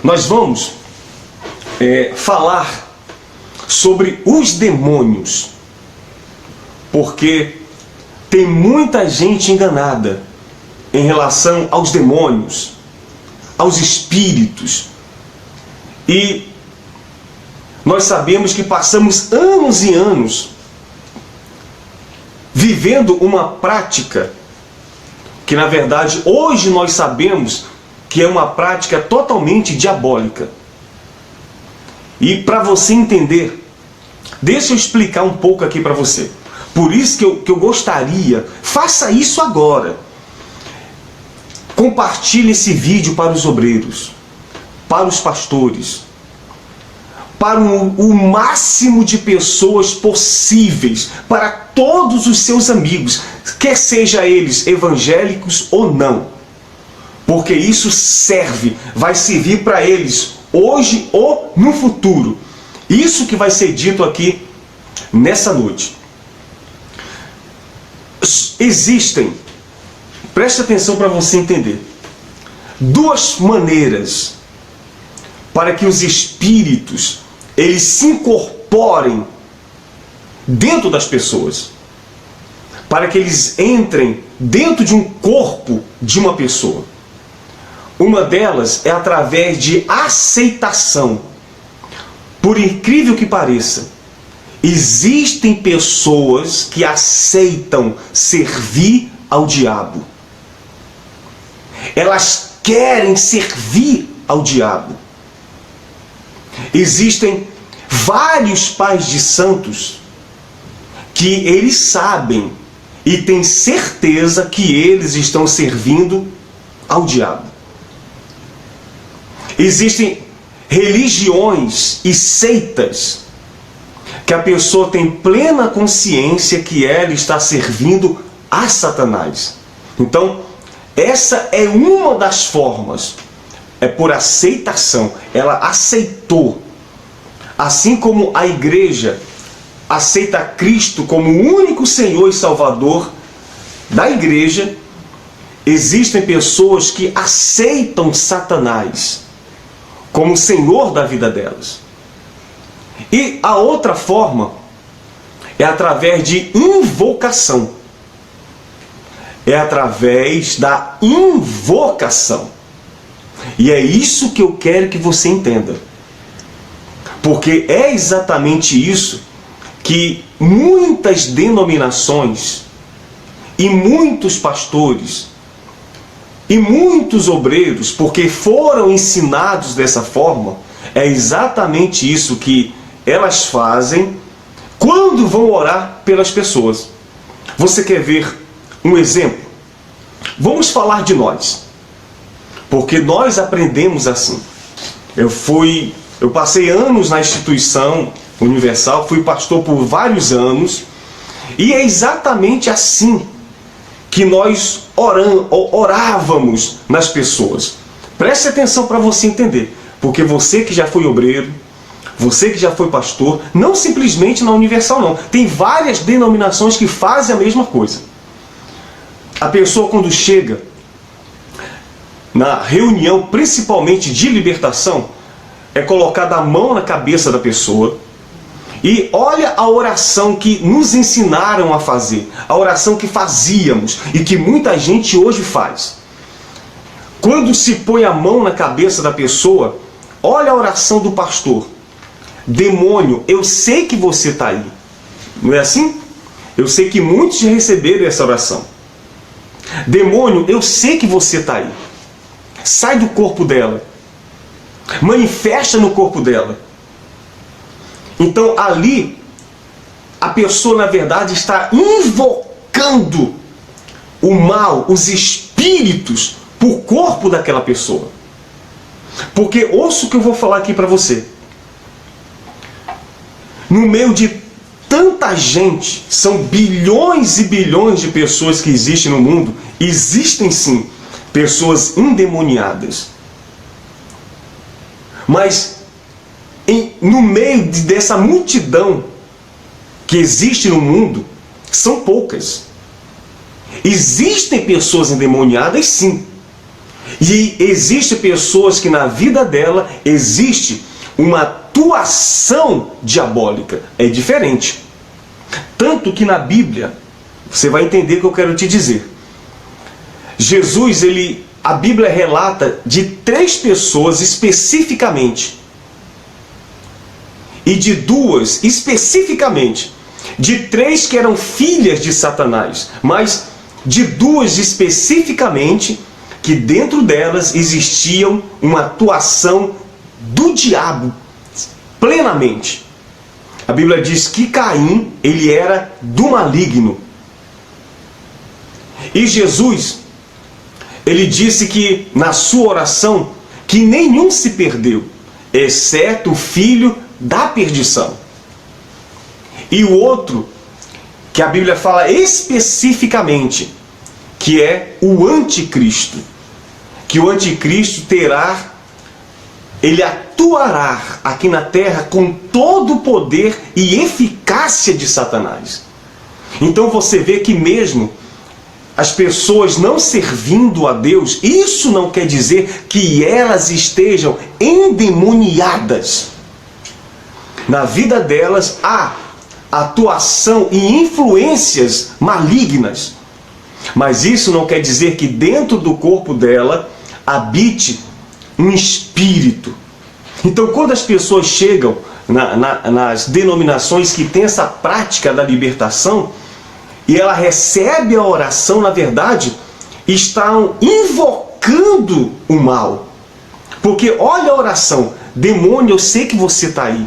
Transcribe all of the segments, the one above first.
nós vamos falar sobre os demônios, porque tem muita gente enganada em relação aos demônios, aos espíritos, e nós sabemos que passamos anos e anos vivendo uma prática que, na verdade, hoje nós sabemos que é uma prática totalmente diabólica. E para você entender, deixa eu explicar um pouco aqui para você. Por isso que eu gostaria, faça isso agora. Compartilhe esse vídeo para os obreiros, para os pastores, para o máximo de pessoas possíveis, para todos os seus amigos, quer seja eles evangélicos ou não. Porque isso serve, vai servir para eles hoje ou no futuro. Isso que vai ser dito aqui nessa noite. Existem, preste atenção para você entender, duas maneiras para que os espíritos eles se incorporem dentro das pessoas, para que eles entrem dentro de um corpo de uma pessoa. Uma delas é através de aceitação. Por incrível que pareça, existem pessoas que aceitam servir ao diabo. Elas querem servir ao diabo. Existem vários pais de santos que eles sabem e têm certeza que eles estão servindo ao diabo. Existem religiões e seitas que a pessoa tem plena consciência que ela está servindo a Satanás. Então, essa é uma das formas. É por aceitação. Ela aceitou. Assim como a igreja aceita Cristo como o único Senhor e Salvador da igreja, existem pessoas que aceitam Satanás como Senhor da vida delas. E a outra forma é através de invocação. É através da invocação. E é isso que eu quero que você entenda. Porque é exatamente isso que muitas denominações e muitos pastores e muitos obreiros, porque foram ensinados dessa forma, é exatamente isso que elas fazem quando vão orar pelas pessoas. Você quer ver um exemplo? Vamos falar de nós. Porque nós aprendemos assim. Eu passei anos na instituição universal, fui pastor por vários anos, e é exatamente assim que nós orávamos nas pessoas. Preste atenção para você entender, porque você que já foi obreiro, você que já foi pastor, não simplesmente na universal não, tem várias denominações que fazem a mesma coisa. A pessoa quando chega na reunião, principalmente de libertação, é colocada a mão na cabeça da pessoa e olha a oração que nos ensinaram a fazer, a oração que fazíamos e que muita gente hoje faz. Quando se põe a mão na cabeça da pessoa, olha a oração do pastor: demônio, eu sei que você está aí. Não é assim? Eu sei que muitos já receberam essa oração. Demônio, eu sei que você está aí. Sai do corpo dela. Manifesta no corpo dela. Então ali, a pessoa na verdade está invocando o mal, os espíritos, para o corpo daquela pessoa. Porque ouça o que eu vou falar aqui para você. No meio de tanta gente, são bilhões e bilhões de pessoas que existem no mundo, existem sim pessoas endemoniadas. Mas no meio dessa multidão que existe no mundo, são poucas. Existem pessoas endemoniadas sim. E existem pessoas que na vida dela existe uma atuação diabólica. É diferente. Tanto que na Bíblia, você vai entender o que eu quero te dizer. Jesus, a Bíblia relata de 3 pessoas especificamente. E de 2 especificamente. De 3 que eram filhas de Satanás. Mas de 2 especificamente, que dentro delas existiam uma atuação do diabo plenamente. A Bíblia diz que Caim, ele era do maligno. E Jesus, ele disse que na sua oração, que nenhum se perdeu, exceto o filho da perdição. E o outro, que a Bíblia fala especificamente, que é o anticristo. Que o anticristo ele atuará aqui na terra com todo o poder e eficácia de Satanás. Então você vê que mesmo as pessoas não servindo a Deus, isso não quer dizer que elas estejam endemoniadas. Na vida delas há atuação e influências malignas. Mas isso não quer dizer que dentro do corpo dela habite um espírito. Então, quando as pessoas chegam nas denominações que tem essa prática da libertação, e ela recebe a oração, na verdade, estão invocando o mal. Porque olha a oração: demônio, eu sei que você está aí.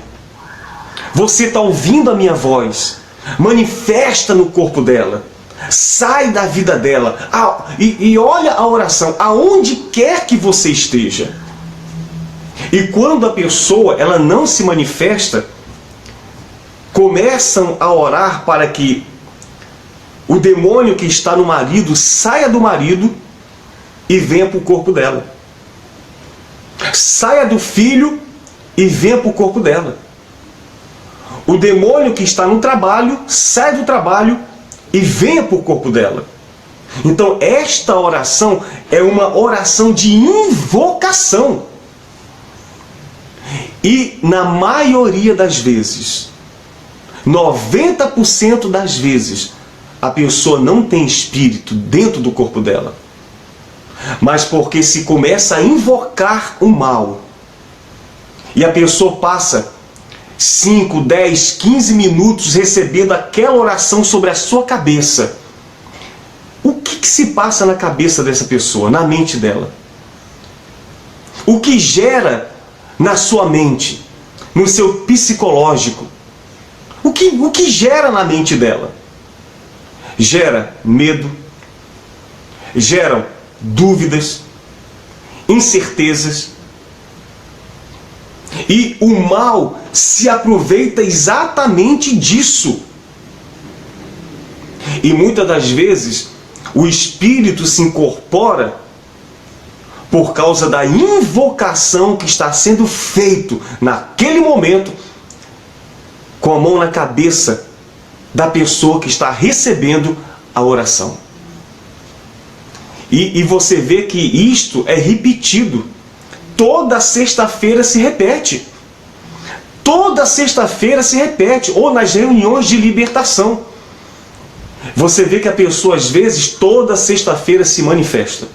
Você está ouvindo a minha voz. Manifesta no corpo dela. Sai da vida dela. E olha a oração, aonde quer que você esteja. E quando a pessoa ela não se manifesta, começam a orar para que o demônio que está no marido saia do marido e venha para o corpo dela. Saia do filho e venha para o corpo dela. O demônio que está no trabalho, sai do trabalho e venha para o corpo dela. Então esta oração é uma oração de invocação. E na maioria das vezes, 90% das vezes, a pessoa não tem espírito dentro do corpo dela. Mas porque se começa a invocar o mal, e a pessoa passa 5, 10, 15 minutos recebendo aquela oração sobre a sua cabeça, o que se passa na cabeça dessa pessoa, na mente dela? O que gera na sua mente, no seu psicológico? O que gera na mente dela? Gera medo, geram dúvidas, incertezas. E o mal se aproveita exatamente disso. E muitas das vezes o espírito se incorpora por causa da invocação que está sendo feito naquele momento, com a mão na cabeça da pessoa que está recebendo a oração. E você vê que isto é repetido. Toda sexta-feira se repete. Toda sexta-feira se repete. Ou nas reuniões de libertação. Você vê que a pessoa, às vezes, toda sexta-feira se manifesta.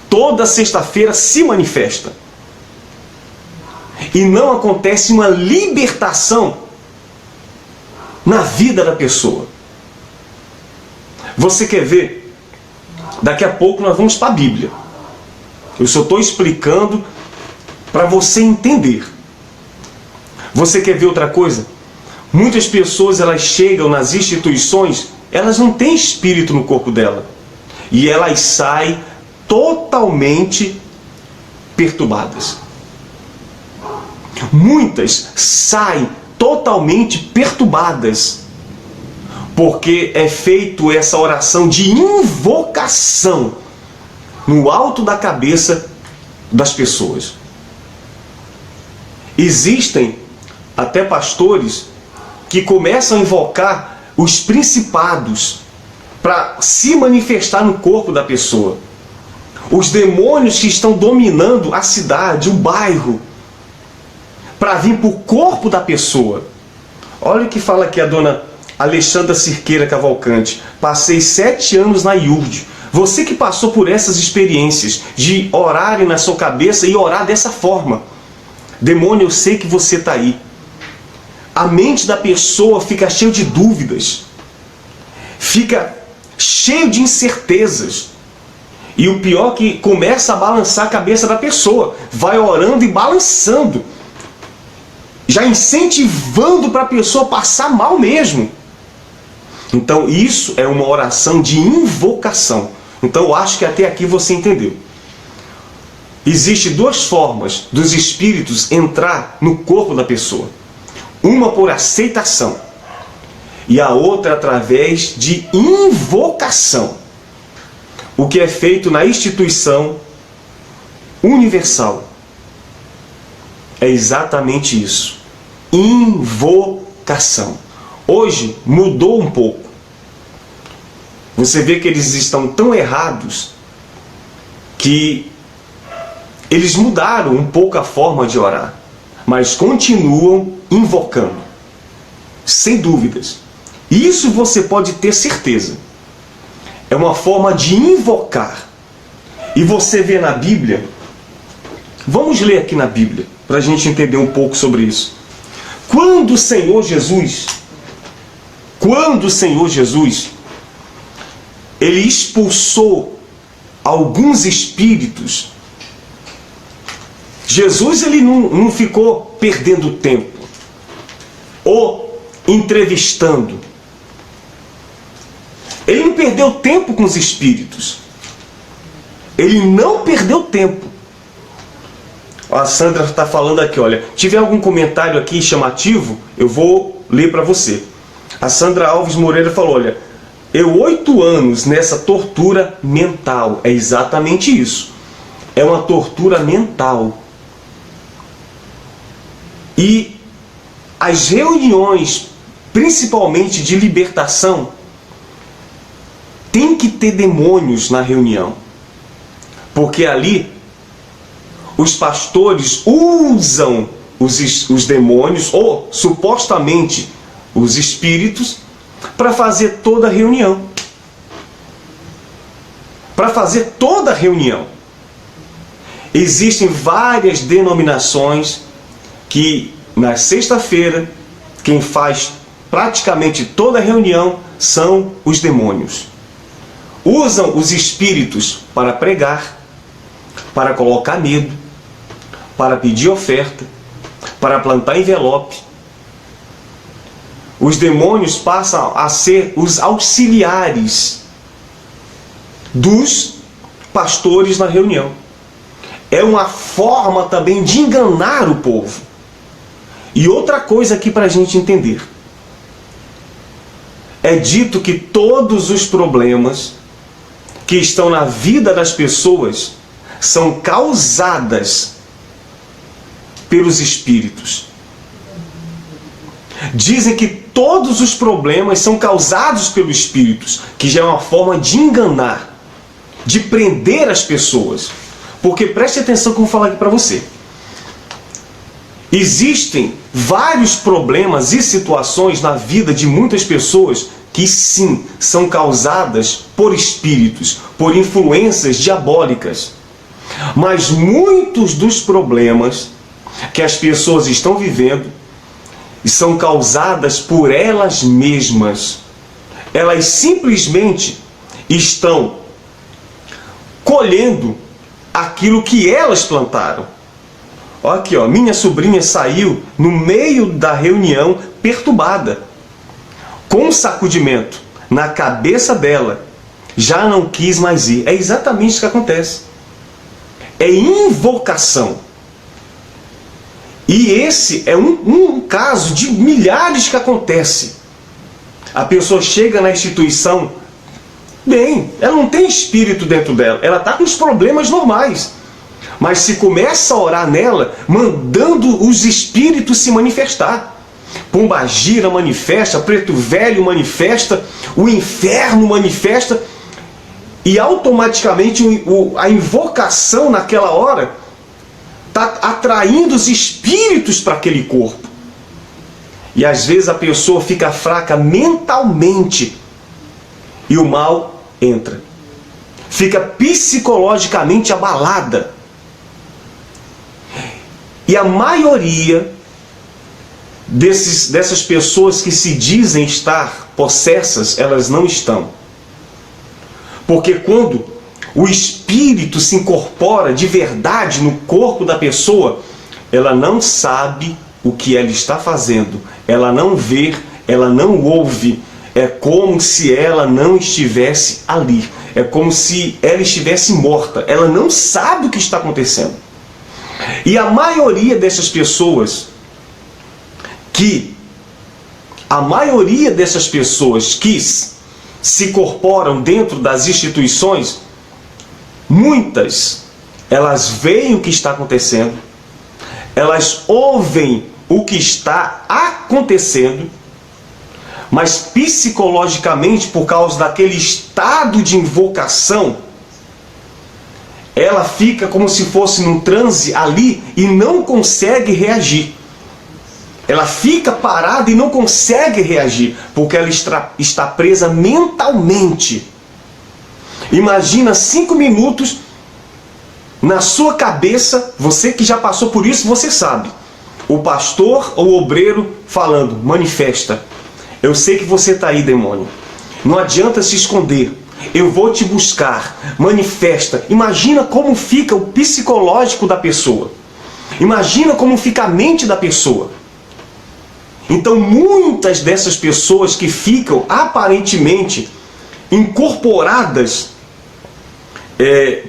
Toda sexta-feira se manifesta. E não acontece uma libertação na vida da pessoa. Você quer ver? Daqui a pouco nós vamos para a Bíblia. Eu só estou explicando para você entender. Você quer ver outra coisa? Muitas pessoas, elas chegam nas instituições, elas não têm espírito no corpo dela. E elas saem totalmente perturbadas. Muitas saem totalmente perturbadas, porque é feito essa oração de invocação no alto da cabeça das pessoas. Existem até pastores que começam a invocar os principados para se manifestar no corpo da pessoa. os demônios que estão dominando a cidade, o bairro, para vir para o corpo da pessoa. Olha o que fala aqui a dona Alexandra Cirqueira Cavalcante. Passei 7 anos na IURD. Você que passou por essas experiências de orarem na sua cabeça e orar dessa forma. Demônio, eu sei que você está aí. A mente da pessoa fica cheia de dúvidas. Fica cheio de incertezas. E o pior é que começa a balançar a cabeça da pessoa. Vai orando e balançando. Já incentivando para a pessoa passar mal mesmo. Então isso é uma oração de invocação. Então eu acho que até aqui você entendeu. Existem 2 formas dos espíritos entrar no corpo da pessoa. Uma por aceitação e a outra através de invocação. O que é feito na instituição universal. É exatamente isso. Invocação. Hoje mudou um pouco. Você vê que eles estão tão errados que eles mudaram um pouco a forma de orar, mas continuam invocando, sem dúvidas. Isso você pode ter certeza. É uma forma de invocar. E você vê na Bíblia, vamos ler aqui na Bíblia, para a gente entender um pouco sobre isso. Quando o Senhor Jesus, ele expulsou alguns espíritos, Jesus ele não ficou perdendo tempo ou entrevistando. Ele não perdeu tempo com os espíritos. Ele não perdeu tempo. A Sandra está falando aqui, olha, tiver algum comentário aqui chamativo, eu vou ler para você. A Sandra Alves Moreira falou, olha, eu 8 anos nessa tortura mental. É exatamente isso. É uma tortura mental. E as reuniões, principalmente de libertação, tem que ter demônios na reunião. Porque ali os pastores usam os demônios, ou supostamente os espíritos, para fazer toda a reunião. Para fazer toda a reunião. Existem várias denominações que na sexta-feira quem faz praticamente toda a reunião são os demônios. Usam os espíritos para pregar, para colocar medo, para pedir oferta, para plantar envelope. Os demônios passam a ser os auxiliares dos pastores na reunião. É uma forma também de enganar o povo. E outra coisa aqui para a gente entender. É dito que todos os problemas que estão na vida das pessoas são causadas pelos espíritos. Dizem que todos os problemas são causados pelos espíritos, que já é uma forma de enganar, de prender as pessoas. Porque preste atenção que eu vou falar aqui para você. Existem vários problemas e situações na vida de muitas pessoas que sim, são causadas por espíritos, por influências diabólicas. Mas muitos dos problemas que as pessoas estão vivendo são causadas por elas mesmas. Elas simplesmente estão colhendo aquilo que elas plantaram. Olha aqui, ó, minha sobrinha saiu no meio da reunião perturbada, com um sacudimento na cabeça dela, já não quis mais ir. É exatamente isso que acontece. É invocação. E esse é um caso de milhares que acontece. A pessoa chega na instituição, bem, ela não tem espírito dentro dela, ela está com os problemas normais. Mas se começa a orar nela, mandando os espíritos se manifestar. Pombagira manifesta, Preto Velho manifesta, o inferno manifesta. E automaticamente a invocação naquela hora está atraindo os espíritos para aquele corpo. E às vezes a pessoa fica fraca mentalmente e o mal entra. Fica psicologicamente abalada. E a maioria dessas pessoas que se dizem estar possessas, elas não estão. Porque quando o espírito se incorpora de verdade no corpo da pessoa, ela não sabe o que ela está fazendo, ela não vê, ela não ouve, é como se ela não estivesse ali, é como se ela estivesse morta, ela não sabe o que está acontecendo. E a maioria dessas pessoas que se incorporam dentro das instituições, muitas, elas veem o que está acontecendo, elas ouvem o que está acontecendo, mas psicologicamente, por causa daquele estado de invocação, ela fica como se fosse num transe ali e não consegue reagir. Ela fica parada e não consegue reagir, porque ela está presa mentalmente. Imagina 5 minutos na sua cabeça, você que já passou por isso, você sabe. O pastor ou o obreiro falando, manifesta. Eu sei que você está aí, demônio. Não adianta se esconder. Eu vou te buscar. Manifesta. Imagina como fica o psicológico da pessoa. Imagina como fica a mente da pessoa. Então muitas dessas pessoas que ficam aparentemente incorporadas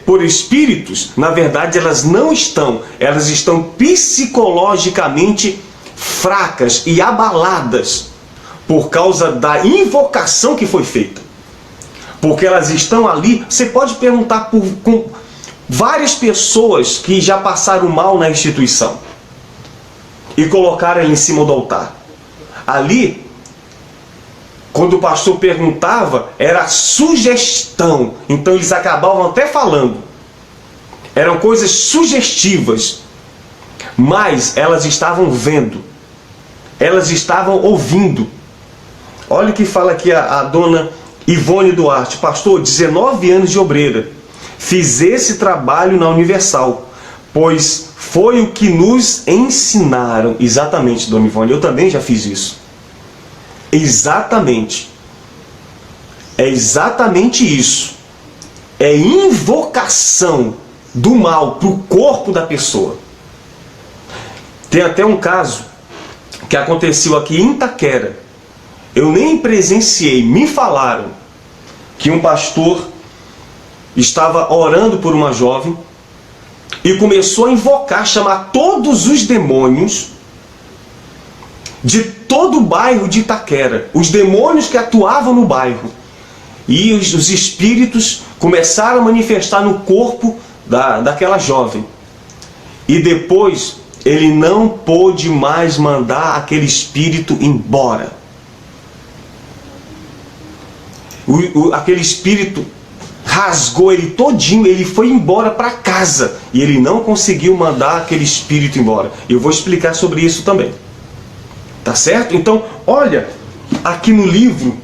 por espíritos, na verdade elas não estão. Elas estão psicologicamente fracas e abaladas por causa da invocação que foi feita. Porque elas estão ali. Você pode perguntar com várias pessoas que já passaram mal na instituição e colocaram ela em cima do altar. Ali, quando o pastor perguntava, era sugestão. Então eles acabavam até falando. Eram coisas sugestivas. Mas elas estavam vendo. Elas estavam ouvindo. Olha o que fala aqui a dona Ivone Duarte. Pastor, 19 anos de obreira. Fiz esse trabalho na Universal, pois foi o que nos ensinaram. Exatamente, dona Ivone, eu também já fiz isso. Exatamente. É exatamente isso. É invocação do mal para o corpo da pessoa. Tem até um caso que aconteceu aqui em Itaquera. Eu nem presenciei, me falaram que um pastor estava orando por uma jovem e começou a invocar, chamar todos os demônios de todo o bairro de Itaquera, os demônios que atuavam no bairro. E os espíritos começaram a manifestar no corpo daquela jovem. E depois ele não pôde mais mandar aquele espírito embora. Aquele espírito rasgou ele todinho, ele foi embora para casa e ele não conseguiu mandar aquele espírito embora. Eu vou explicar sobre isso também. Tá certo? Então, olha aqui no livro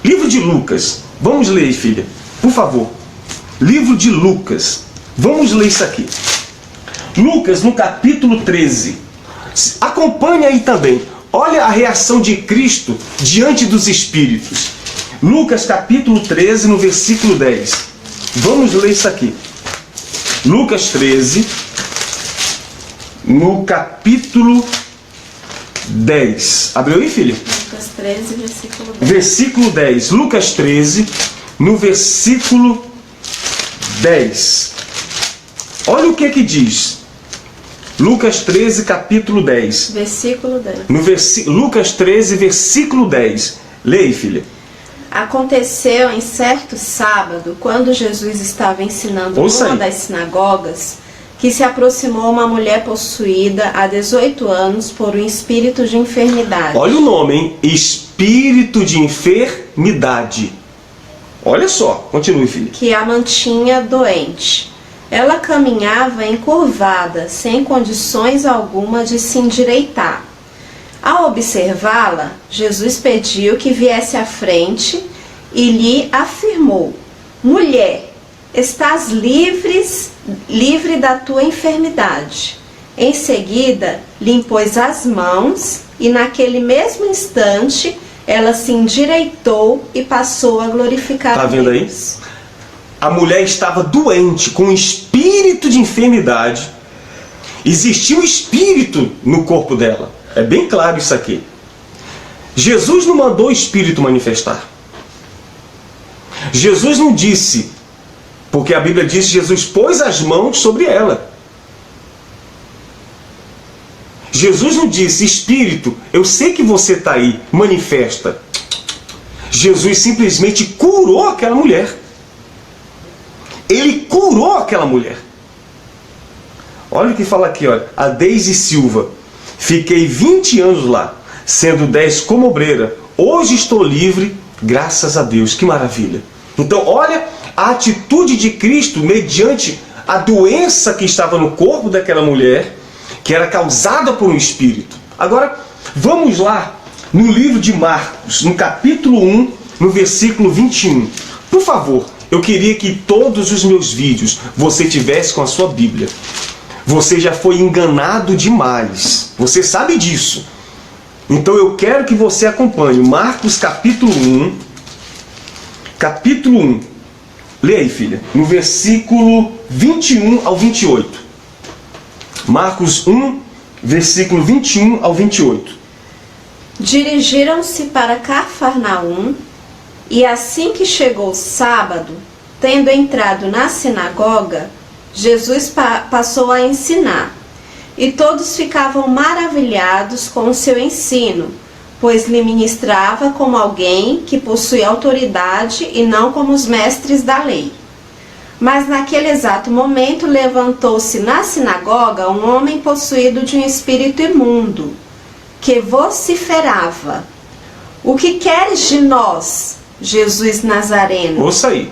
de Lucas. Vamos ler, filha, por favor. Livro de Lucas. Vamos ler isso aqui. Lucas, no capítulo 13. Acompanhe aí também. Olha a reação de Cristo diante dos espíritos. Lucas capítulo 13, no versículo 10. Vamos ler isso aqui. Lucas 13, no capítulo 10. Abriu aí, filha? Lucas 13, versículo 10. Versículo 10. Lucas 13, no versículo 10. Olha o que diz. Lucas 13, capítulo 10. Versículo 10. Lucas 13, versículo 10. Leia, filha. Aconteceu em certo sábado, quando Jesus estava ensinando numa das sinagogas, que se aproximou uma mulher possuída há 18 anos por um espírito de enfermidade. Olha o nome, hein? Espírito de enfermidade. Olha só, continue, filha. Que a mantinha doente. Ela caminhava encurvada, sem condições alguma de se endireitar. Ao observá-la, Jesus pediu que viesse à frente e lhe afirmou: Mulher, estás livre da tua enfermidade. Em seguida, lhe impôs as mãos e naquele mesmo instante ela se endireitou e passou a glorificar a Deus. Tá vendo aí? A mulher estava doente, com um espírito de enfermidade. Existia um espírito no corpo dela. É bem claro isso aqui. Jesus não mandou o espírito manifestar. Jesus não disse, porque a Bíblia diz que Jesus pôs as mãos sobre ela. Jesus não disse, espírito, eu sei que você está aí, manifesta. Jesus simplesmente curou aquela mulher. Ele curou aquela mulher. Olha o que fala aqui, olha. A Deise Silva. Fiquei 20 anos lá, sendo 10 como obreira. Hoje estou livre, graças a Deus. Que maravilha. Então, olha a atitude de Cristo mediante a doença que estava no corpo daquela mulher, que era causada por um espírito. Agora, vamos lá no livro de Marcos, no capítulo 1, no versículo 21. Por favor, eu queria que todos os meus vídeos você tivesse com a sua Bíblia. Você já foi enganado demais. Você sabe disso. Então eu quero que você acompanhe Marcos capítulo 1. Capítulo 1. Leia aí, filha. No versículo 21 ao 28. Marcos 1, versículo 21 ao 28. Dirigiram-se para Cafarnaum, e assim que chegou o sábado, tendo entrado na sinagoga, Jesus passou a ensinar. E todos ficavam maravilhados com o seu ensino, pois lhe ministrava como alguém que possui autoridade e não como os mestres da lei. Mas naquele exato momento levantou-se na sinagoga um homem possuído de um espírito imundo, que vociferava: O que queres de nós, Jesus Nazareno? Ouça aí.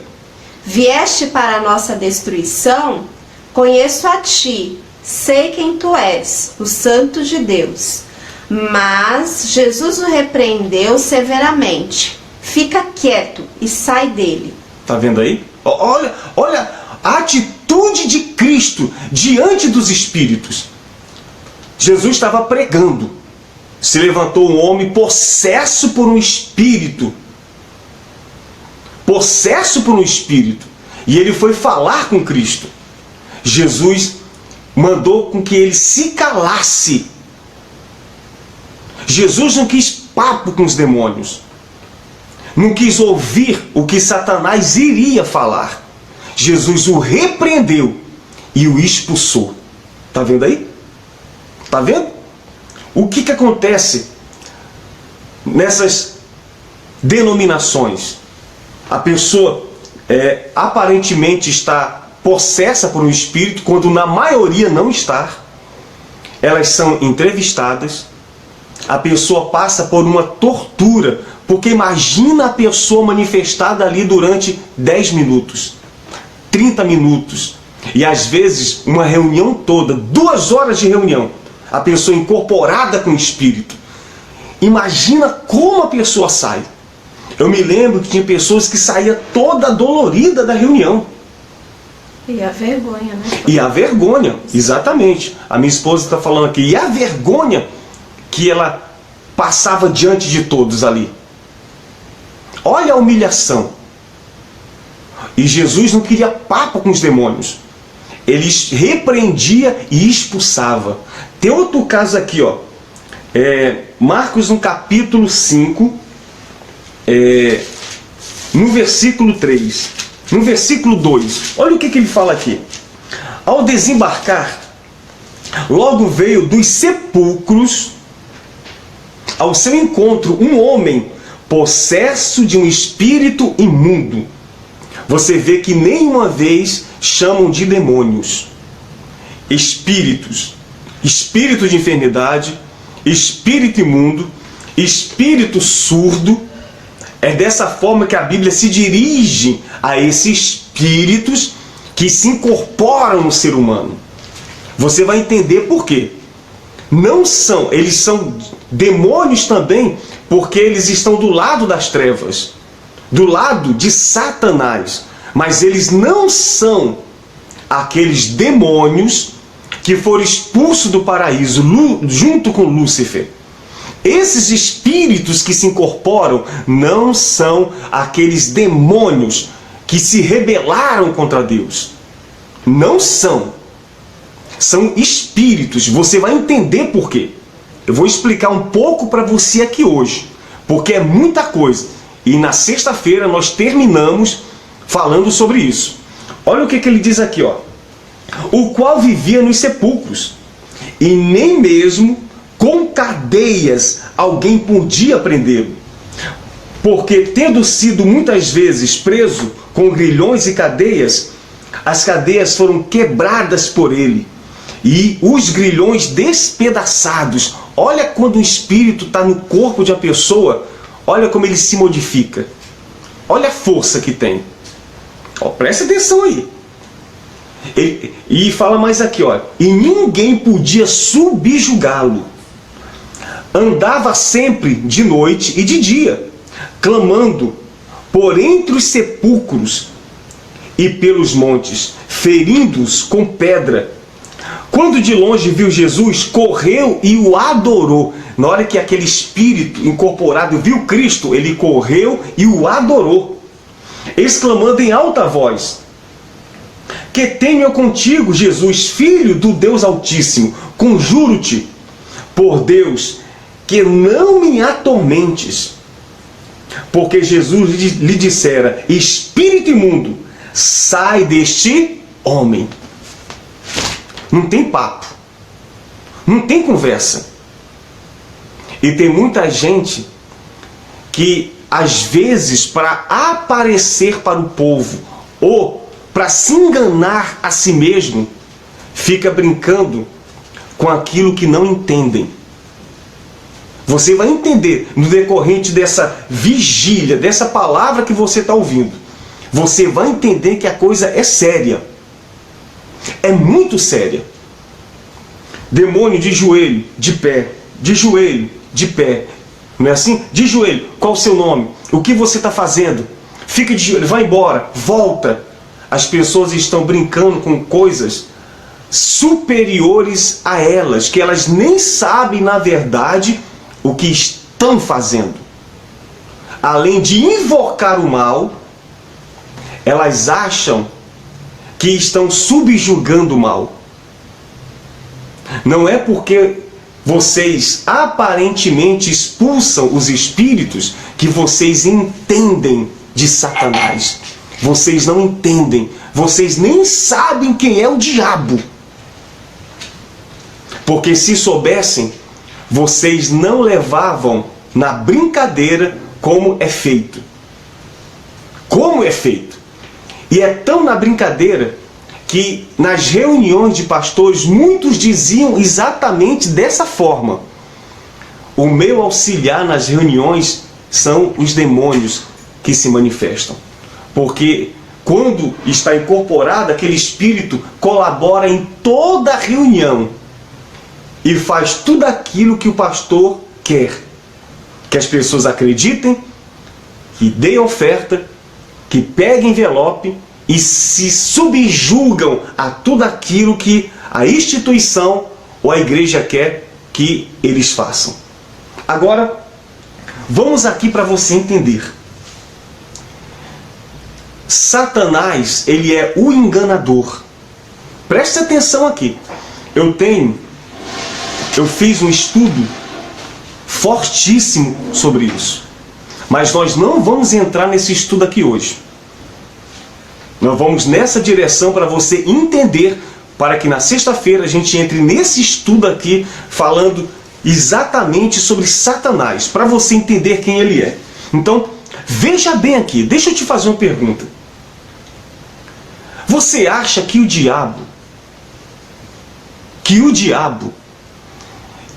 Vieste para a nossa destruição? Conheço a ti, sei quem tu és, o Santo de Deus. Mas Jesus o repreendeu severamente. Fica quieto e sai dele. Tá vendo aí? Olha a atitude de Cristo diante dos espíritos. Jesus estava pregando. Se levantou um homem possesso por um espírito. Possesso por um espírito. E ele foi falar com Cristo. Jesus mandou com que ele se calasse. Jesus não quis papo com os demônios. Não quis ouvir o que Satanás iria falar. Jesus o repreendeu e o expulsou. Está vendo aí? Está vendo? O que acontece nessas denominações? A pessoa aparentemente está possessa por um espírito, quando na maioria não está. Elas são entrevistadas. A pessoa passa por uma tortura, porque imagina a pessoa manifestada ali durante 10 minutos, 30 minutos, e às vezes uma reunião toda, 2 horas de reunião, a pessoa incorporada com o espírito. Imagina como a pessoa sai. Eu me lembro que tinha pessoas que saíam toda dolorida da reunião. E a vergonha, né? E a vergonha, exatamente. A minha esposa está falando aqui. E a vergonha que ela passava diante de todos ali. Olha a humilhação. E Jesus não queria papo com os demônios. Ele repreendia e expulsava. Tem outro caso aqui, ó. Marcos no capítulo 5, no versículo 3. No versículo 2, olha o que ele fala aqui. Ao desembarcar, logo veio dos sepulcros ao seu encontro um homem possesso de um espírito imundo. Você vê que nenhuma vez chamam de demônios. Espíritos. Espírito de enfermidade, espírito imundo, espírito surdo. É dessa forma que a Bíblia se dirige a esses espíritos que se incorporam no ser humano. Você vai entender por quê. Eles são demônios também, porque eles estão do lado das trevas, do lado de Satanás. Mas eles não são aqueles demônios que foram expulsos do paraíso junto com Lúcifer. Esses espíritos que se incorporam não são aqueles demônios que se rebelaram contra Deus. Não são. São espíritos. Você vai entender por quê. Eu vou explicar um pouco para você aqui hoje, porque é muita coisa. E na sexta-feira nós terminamos falando sobre isso. Olha o que ele diz aqui, ó. O qual vivia nos sepulcros, e nem mesmo com cadeias alguém podia prendê-lo, porque tendo sido muitas vezes preso com grilhões e cadeias, as cadeias foram quebradas por ele, e os grilhões despedaçados. Olha quando o espírito está no corpo de uma pessoa, olha como ele se modifica. Olha a força que tem. Ó, presta atenção aí. E fala mais aqui, ó. E ninguém podia subjugá-lo. Andava sempre de noite e de dia, clamando por entre os sepulcros e pelos montes, ferindo-os com pedra. Quando de longe viu Jesus, correu e o adorou. Na hora que aquele espírito incorporado viu Cristo, ele correu e o adorou, exclamando em alta voz: que tenho eu contigo, Jesus, Filho do Deus Altíssimo? Conjuro-te, por Deus, que não me atormentes. Porque Jesus lhe dissera: espírito imundo, sai deste homem. Não tem papo, não tem conversa. E tem muita gente que, às vezes, para aparecer para o povo ou para se enganar a si mesmo, fica brincando com aquilo que não entendem. Você vai entender no decorrente dessa vigília, dessa palavra que você está ouvindo. Você vai entender que a coisa é séria. É muito séria. Demônio de joelho, de pé, de joelho, de pé. Não é assim? De joelho. Qual o seu nome? O que você está fazendo? Fica de joelho, vai embora, volta. As pessoas estão brincando com coisas superiores a elas, que elas nem sabem, na verdade, o que estão fazendo. Além de invocar o mal, elas acham que estão subjugando o mal. Não é porque vocês aparentemente expulsam os espíritos que vocês entendem de Satanás. Vocês não entendem. Vocês nem sabem quem é o diabo. Porque se soubessem, vocês não levavam na brincadeira como é feito. Como é feito. E é tão na brincadeira que nas reuniões de pastores muitos diziam exatamente dessa forma: o meu auxiliar nas reuniões são os demônios que se manifestam. Porque quando está incorporado, aquele espírito colabora em toda a reunião e faz tudo aquilo que o pastor quer. Que as pessoas acreditem, que deem oferta, que peguem envelope e se subjugam a tudo aquilo que a instituição ou a igreja quer que eles façam. Agora, vamos aqui para você entender. Satanás, ele é o enganador. Preste atenção aqui. Eu fiz um estudo fortíssimo sobre isso. Mas nós não vamos entrar nesse estudo aqui hoje. Nós vamos nessa direção para você entender, para que na sexta-feira a gente entre nesse estudo aqui, falando exatamente sobre Satanás, para você entender quem ele é. Então, veja bem aqui, deixa eu te fazer uma pergunta. Você acha que o diabo,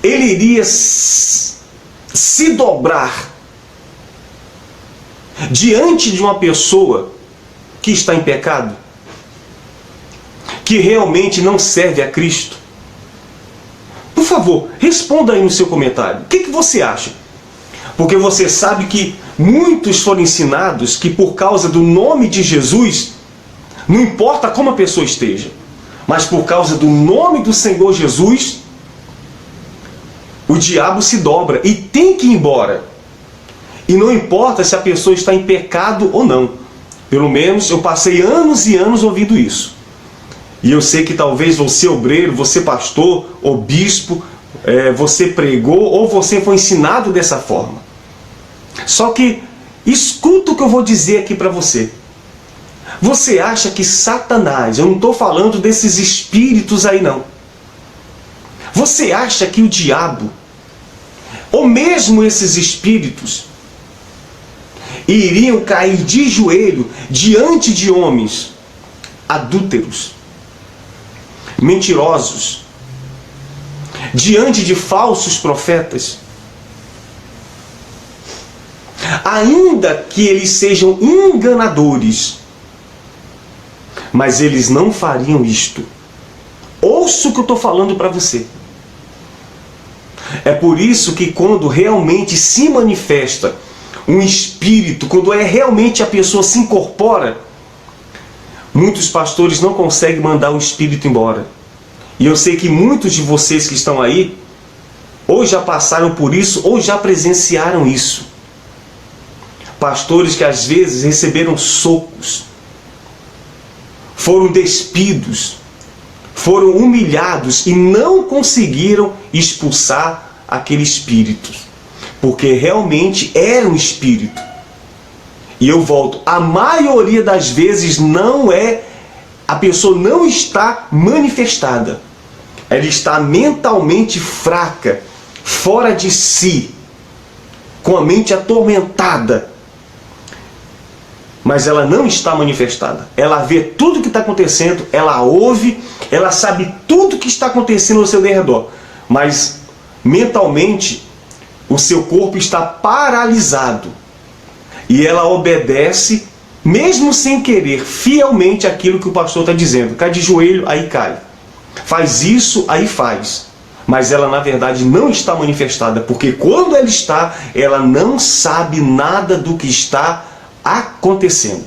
ele iria se dobrar diante de uma pessoa que está em pecado, que realmente não serve a Cristo? Por favor, responda aí no seu comentário. O que você acha? Porque você sabe que muitos foram ensinados que por causa do nome de Jesus, não importa como a pessoa esteja, mas por causa do nome do Senhor Jesus, o diabo se dobra e tem que ir embora. E não importa se a pessoa está em pecado ou não. Pelo menos eu passei anos e anos ouvindo isso. E eu sei que talvez você obreiro, você pastor ou bispo, você pregou ou você foi ensinado dessa forma. Só que escuta o que eu vou dizer aqui para você. Você acha que Satanás, eu não estou falando desses espíritos aí não. Você acha que o diabo, ou mesmo esses espíritos, iriam cair de joelho diante de homens adúlteros, mentirosos, diante de falsos profetas? Ainda que eles sejam enganadores, mas eles não fariam isto. Ouça o que eu estou falando para você. É por isso que quando realmente se manifesta um espírito, quando realmente a pessoa se incorpora, muitos pastores não conseguem mandar o espírito embora. E eu sei que muitos de vocês que estão aí, ou já passaram por isso, ou já presenciaram isso. Pastores que às vezes receberam socos, foram despidos, foram humilhados e não conseguiram expulsar aquele espírito, porque realmente era um espírito. E eu volto, a maioria das vezes a pessoa não está manifestada, ela está mentalmente fraca, fora de si, com a mente atormentada, mas ela não está manifestada. Ela vê tudo o que está acontecendo, ela ouve, ela sabe tudo o que está acontecendo ao seu redor, mas mentalmente o seu corpo está paralisado e ela obedece, mesmo sem querer, fielmente aquilo que o pastor está dizendo. Cai de joelho, aí cai. Faz isso, aí faz. Mas ela na verdade não está manifestada, porque quando ela está, ela não sabe nada do que está acontecendo.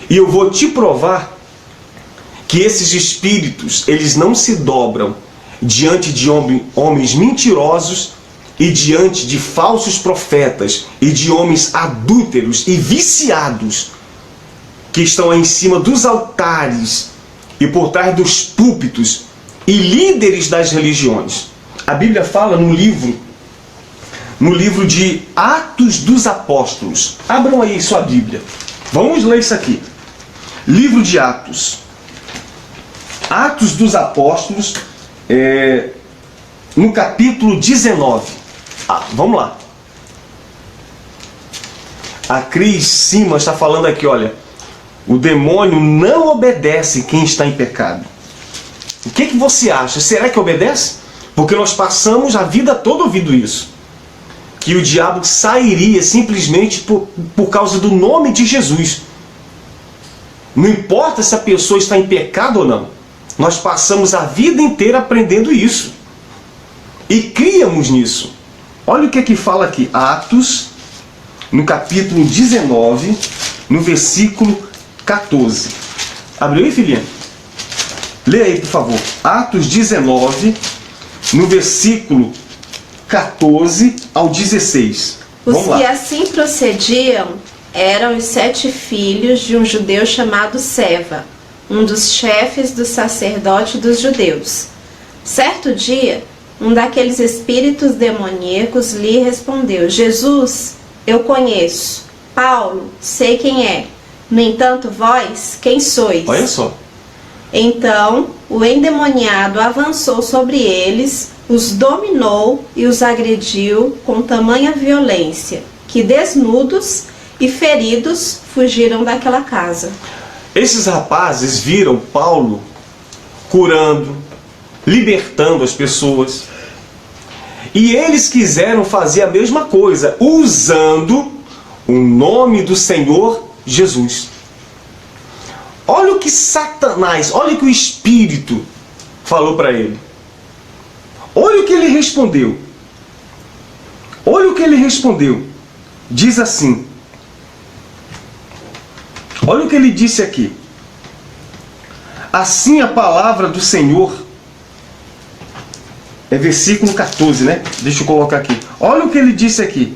E eu vou te provar que esses espíritos, eles não se dobram diante de homens mentirosos e diante de falsos profetas e de homens adúlteros e viciados que estão aí em cima dos altares e por trás dos púlpitos e líderes das religiões. A Bíblia fala no livro de Atos dos Apóstolos. Abram aí sua Bíblia. Vamos ler isso aqui. Livro de Atos. Atos dos Apóstolos, no capítulo 19. Vamos lá. A Cris Simas está falando aqui, olha. O demônio não obedece quem está em pecado. O que você acha? Será que obedece? Porque nós passamos a vida toda ouvindo isso. Que o diabo sairia simplesmente por causa do nome de Jesus. Não importa se a pessoa está em pecado ou não. Nós passamos a vida inteira aprendendo isso. E criamos nisso. Olha o que fala aqui. Atos, no capítulo 19, no versículo 14. Abriu aí, filhinha? Lê aí, por favor. Atos 19, no versículo 14 ao 16. Os que assim procediam eram os 7 filhos de um judeu chamado Seva, um dos chefes do sacerdote dos judeus. Certo dia, um daqueles espíritos demoníacos lhe respondeu: Jesus, eu conheço. Paulo, sei quem é. No entanto, vós, quem sois? Olha só. Então, o endemoniado avançou sobre eles, os dominou e os agrediu com tamanha violência, que desnudos e feridos fugiram daquela casa. Esses rapazes viram Paulo curando, libertando as pessoas. E eles quiseram fazer a mesma coisa, usando o nome do Senhor Jesus. Olha o que Satanás, olha o que o Espírito falou para ele. Olha o que ele respondeu. Olha o que ele respondeu. Diz assim. Olha o que ele disse aqui. Assim a palavra do Senhor. É versículo 14, né? Deixa eu colocar aqui. Olha o que ele disse aqui.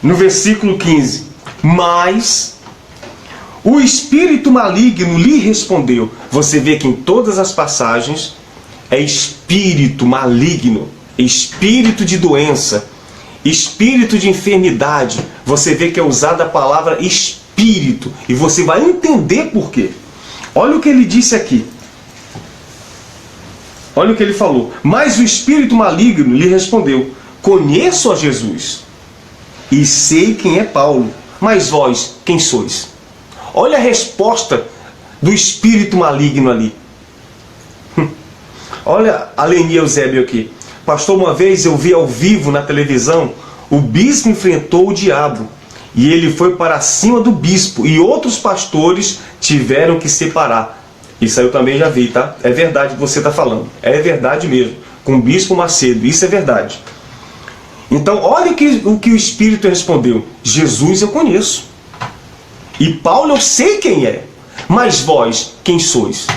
No versículo 15. Mas o espírito maligno lhe respondeu. Você vê que em todas as passagens é espírito maligno, espírito de doença, espírito de enfermidade. Você vê que é usada a palavra espírito. E você vai entender por quê. Olha o que ele disse aqui. Olha o que ele falou. Mas o espírito maligno lhe respondeu: conheço a Jesus e sei quem é Paulo, mas vós, quem sois? Olha a resposta do espírito maligno ali. Olha a Leni Eusébio aqui. Pastor, uma vez eu vi ao vivo na televisão, o bispo enfrentou o diabo e ele foi para cima do bispo e outros pastores tiveram que separar. Isso aí eu também já vi, tá? É verdade o que você está falando. É verdade mesmo. Com o bispo Macedo, isso é verdade. Então, olha o que o Espírito respondeu. Jesus eu conheço. E Paulo eu sei quem é. Mas vós, quem sois?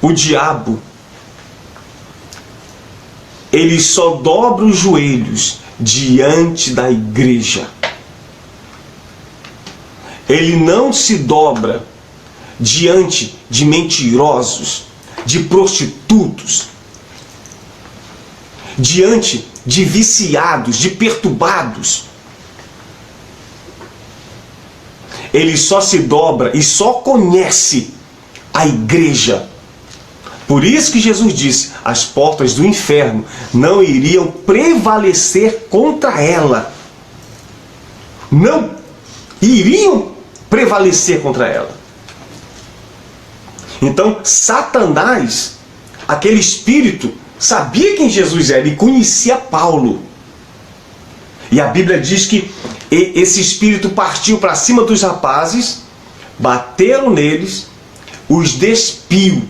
O diabo, ele só dobra os joelhos diante da igreja. Ele não se dobra diante de mentirosos, de prostitutos, diante de viciados, de perturbados. Ele só se dobra e só conhece a igreja. Por isso que Jesus disse: as portas do inferno não iriam prevalecer contra ela. Não iriam prevalecer contra ela. Então, Satanás, aquele espírito, sabia quem Jesus era e conhecia Paulo. E a Bíblia diz que esse espírito partiu para cima dos rapazes, bateram neles, os despiu.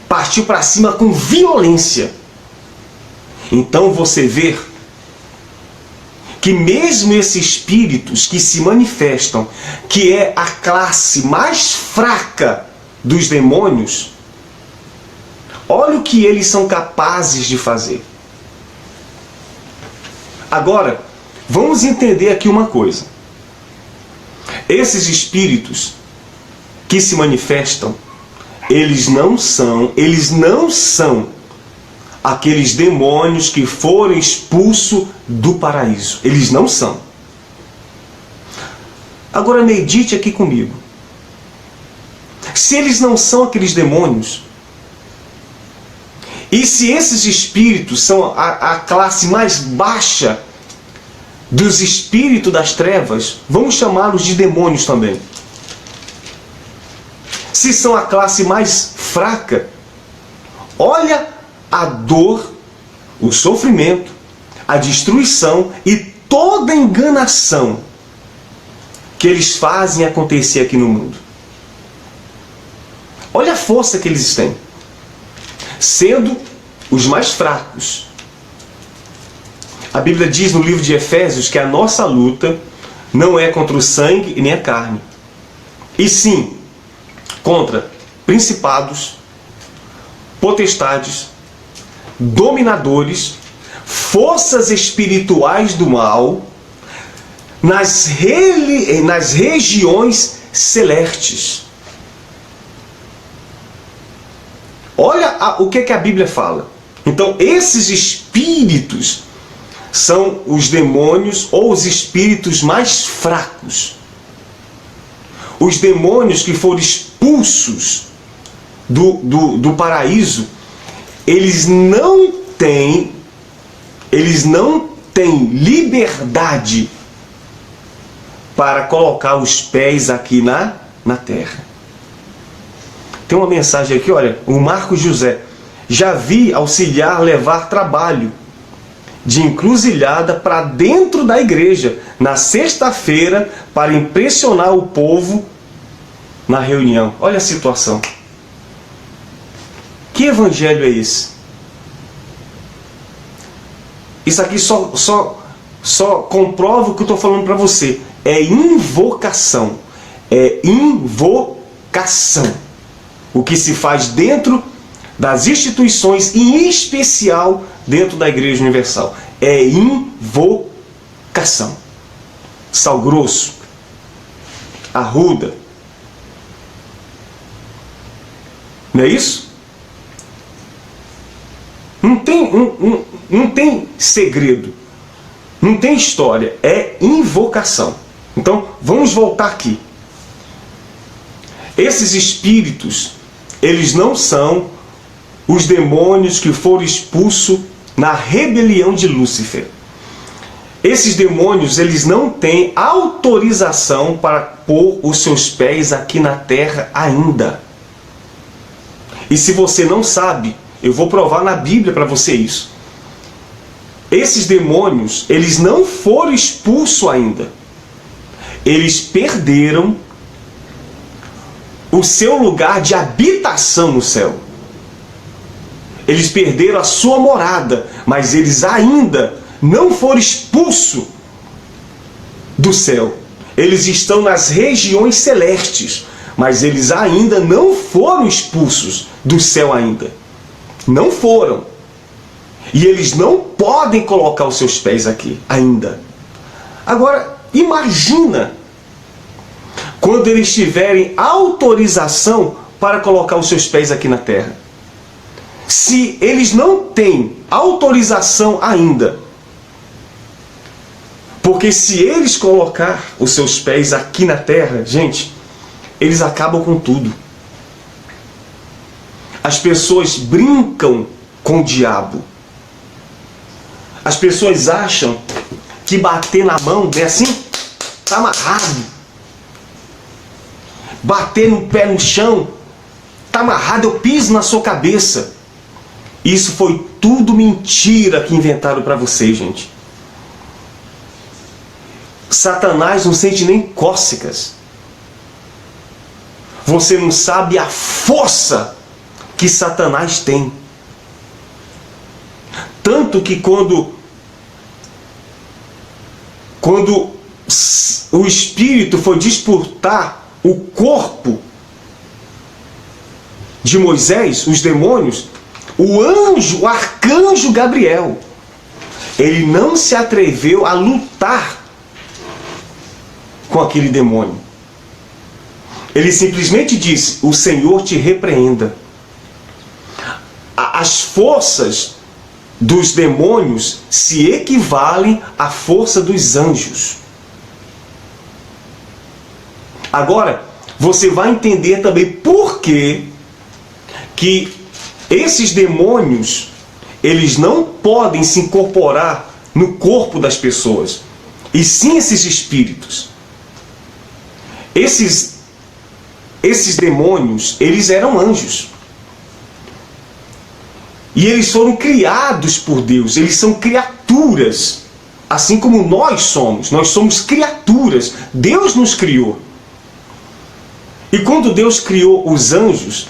Partiu para cima com violência. Então você vê que mesmo esses espíritos que se manifestam, que é a classe mais fraca dos demônios, olha o que eles são capazes de fazer. Agora, vamos entender aqui uma coisa. Esses espíritos que se manifestam, eles não são aqueles demônios que foram expulsos do paraíso. Eles não são. Agora medite aqui comigo. Se eles não são aqueles demônios, e se esses espíritos são a classe mais baixa dos espíritos das trevas, vamos chamá-los de demônios também. Se são a classe mais fraca, olha a dor, o sofrimento, a destruição e toda a enganação que eles fazem acontecer aqui no mundo. Olha a força que eles têm, sendo os mais fracos. A Bíblia diz no livro de Efésios que a nossa luta não é contra o sangue e nem a carne, e sim contra principados, potestades, dominadores, forças espirituais do mal nas regiões celestes. Olha o que a Bíblia fala. Então, esses espíritos são os demônios ou os espíritos mais fracos. Os demônios que foram expulsos do paraíso, eles não têm liberdade para colocar os pés aqui na terra. Tem uma mensagem aqui, olha, o Marcos José: já vi auxiliar levar trabalho de encruzilhada para dentro da igreja, na sexta-feira, para impressionar o povo na reunião. Olha a situação. Que evangelho é esse? Isso aqui só comprova o que eu estou falando para você. É invocação. É invocação. O que se faz dentro das instituições, em especial dentro da Igreja Universal. É invocação. Sal grosso. Arruda. Não é isso? Não tem segredo. Não tem história. É invocação. Então, vamos voltar aqui. Esses espíritos, eles não são os demônios que foram expulsos na rebelião de Lúcifer. Esses demônios, eles não têm autorização para pôr os seus pés aqui na terra ainda. E se você não sabe, eu vou provar na Bíblia para você isso. Esses demônios, eles não foram expulsos ainda. Eles perderam o seu lugar de habitação no céu. Eles perderam a sua morada, mas eles ainda não foram expulsos do céu. Eles estão nas regiões celestes, mas eles ainda não foram expulsos do céu ainda. Não foram. E eles não podem colocar os seus pés aqui ainda. Agora, imagina quando eles tiverem autorização para colocar os seus pés aqui na terra. Se eles não têm autorização ainda, porque se eles colocar os seus pés aqui na terra, gente, eles acabam com tudo. As pessoas brincam com o diabo. As pessoas acham que bater na mão é assim, está amarrado. Bater no pé no chão, está amarrado, eu piso na sua cabeça. Isso foi tudo mentira que inventaram para vocês, gente. Satanás não sente nem cócegas. Você não sabe a força que Satanás tem. Tanto que quando o Espírito foi disputar o corpo de Moisés, os demônios, o arcanjo Gabriel, ele não se atreveu a lutar com aquele demônio. Ele simplesmente disse: o Senhor te repreenda. As forças dos demônios se equivalem à força dos anjos. Agora, você vai entender também por que esses demônios, eles não podem se incorporar no corpo das pessoas, e sim esses espíritos. Esses demônios, eles eram anjos. E eles foram criados por Deus, eles são criaturas, assim como nós somos criaturas, Deus nos criou. E quando Deus criou os anjos,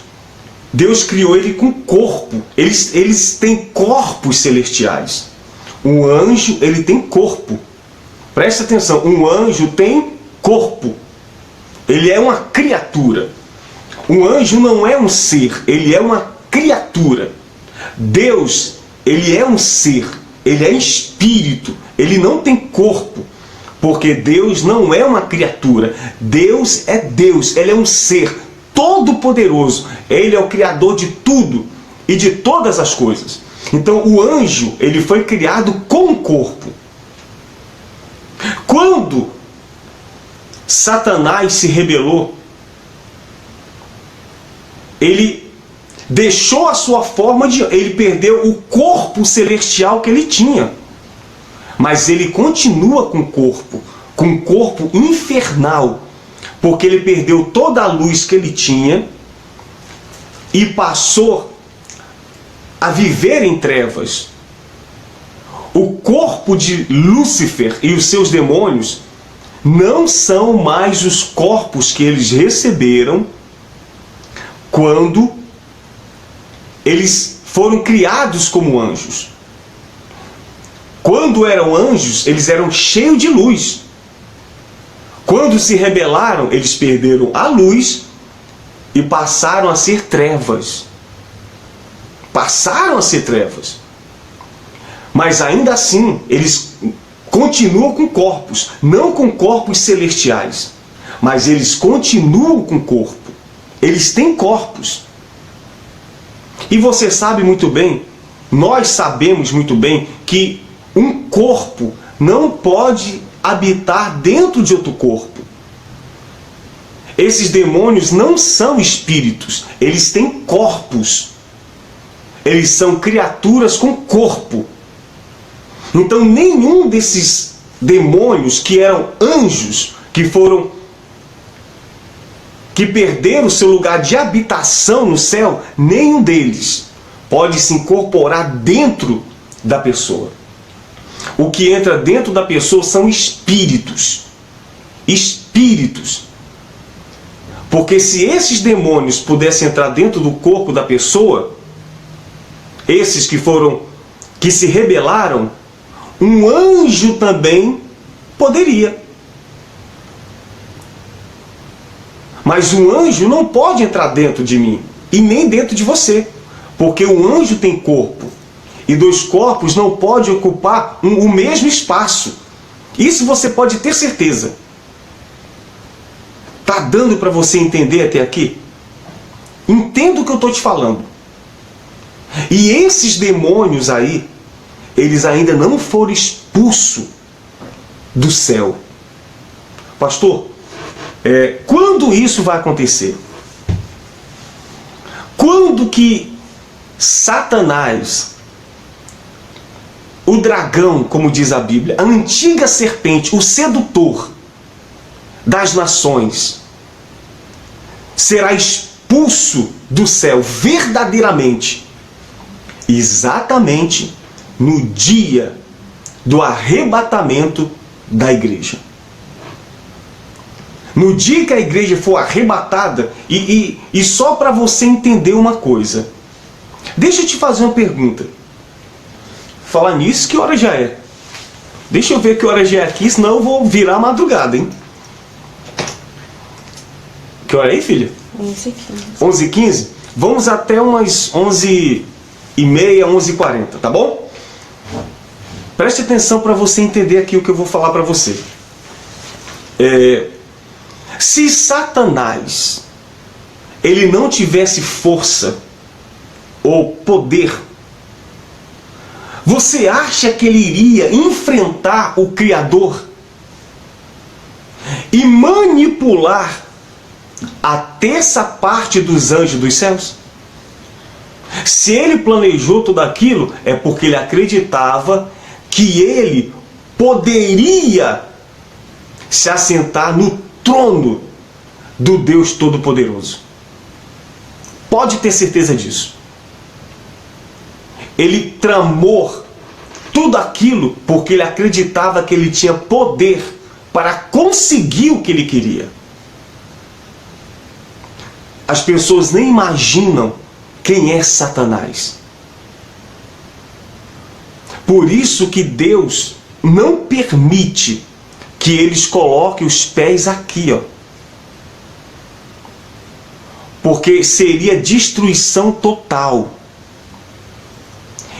Deus criou ele com corpo, eles têm corpos celestiais. Um anjo, ele tem corpo, presta atenção, um anjo tem corpo, ele é uma criatura. Um anjo não é um ser, ele é uma criatura. Deus, ele é um ser, ele é espírito, ele não tem corpo, porque Deus não é uma criatura. Deus, ele é um ser todo-poderoso, ele é o criador de tudo e de todas as coisas. Então o anjo, ele foi criado com corpo. Quando Satanás se rebelou, ele deixou a sua forma ele perdeu o corpo celestial que ele tinha. Mas ele continua com um corpo infernal, porque ele perdeu toda a luz que ele tinha e passou a viver em trevas. O corpo de Lúcifer e os seus demônios não são mais os corpos que eles receberam quando eles foram criados como anjos. Quando eram anjos, eles eram cheios de luz. Quando se rebelaram, eles perderam a luz e passaram a ser trevas. Passaram a ser trevas. Mas ainda assim, eles continuam com corpos, não com corpos celestiais, mas eles continuam com corpo. Eles têm corpos. E você sabe muito bem, nós sabemos muito bem que um corpo não pode habitar dentro de outro corpo. Esses demônios não são espíritos, eles têm corpos. Eles são criaturas com corpo. Então nenhum desses demônios que eram anjos, que perderam seu lugar de habitação no céu, nenhum deles pode se incorporar dentro da pessoa. O que entra dentro da pessoa são espíritos. Espíritos. Porque se esses demônios pudessem entrar dentro do corpo da pessoa, esses que se rebelaram, um anjo também poderia. Mas um anjo não pode entrar dentro de mim e nem dentro de você, porque o anjo tem corpo e dois corpos não podem ocupar o mesmo espaço. Isso você pode ter certeza. Tá dando para você entender até aqui? Entenda o que eu estou te falando. E esses demônios aí, eles ainda não foram expulsos do céu. Pastor, quando isso vai acontecer? Quando que Satanás, o dragão, como diz a Bíblia, a antiga serpente, o sedutor das nações, será expulso do céu verdadeiramente? Exatamente no dia do arrebatamento da igreja. No dia que a igreja for arrebatada, e só para você entender uma coisa, deixa eu te fazer uma pergunta. Falar nisso, que hora já é? Deixa eu ver que hora já é aqui, senão eu vou virar madrugada, hein? Que hora é aí, filha? 11h15. 11h15? Vamos até umas 11h30, 11h40, tá bom? Preste atenção para você entender aqui o que eu vou falar para você. Se Satanás ele não tivesse força ou poder, você acha que ele iria enfrentar o Criador e manipular a terça parte dos anjos dos céus? Se ele planejou tudo aquilo, é porque ele acreditava que ele poderia se assentar no trono do Deus Todo-Poderoso. Pode ter certeza disso. Ele tramou tudo aquilo porque ele acreditava que ele tinha poder para conseguir o que ele queria. As pessoas nem imaginam quem é Satanás. Por isso que Deus não permite que eles coloquem os pés aqui, ó. Porque seria destruição total.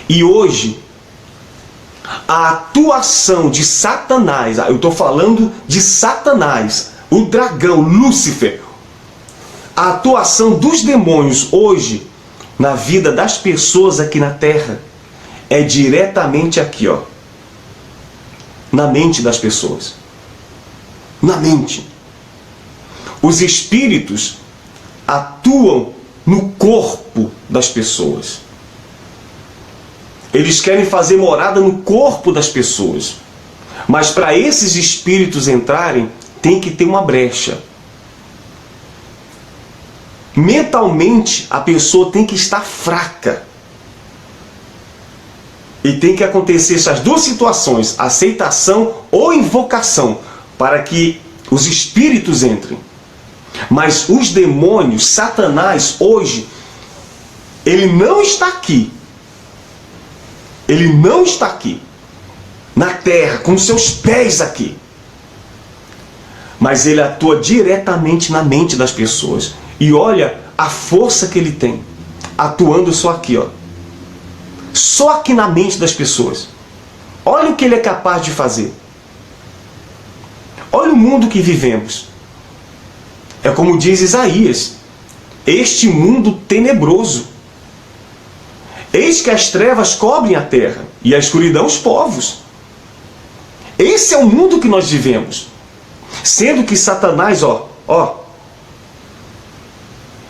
E hoje, a atuação de Satanás, eu estou falando de Satanás, o dragão, Lúcifer, a atuação dos demônios hoje na vida das pessoas aqui na Terra é diretamente aqui, ó, na mente das pessoas. Na mente. Os espíritos atuam no corpo das pessoas. Eles querem fazer morada no corpo das pessoas. Mas para esses espíritos entrarem, tem que ter uma brecha. Mentalmente, a pessoa tem que estar fraca. E tem que acontecer essas duas situações, aceitação ou invocação, para que os espíritos entrem. Mas os demônios, Satanás, hoje, ele não está aqui. Ele não está aqui, na terra, com seus pés aqui. Mas ele atua diretamente na mente das pessoas. E olha a força que ele tem, atuando só aqui, ó. Só aqui na mente das pessoas. Olha o que ele é capaz de fazer. Olha o mundo que vivemos. É como diz Isaías: este mundo tenebroso. Eis que as trevas cobrem a terra e a escuridão os povos. Esse é o mundo que nós vivemos. Sendo que Satanás,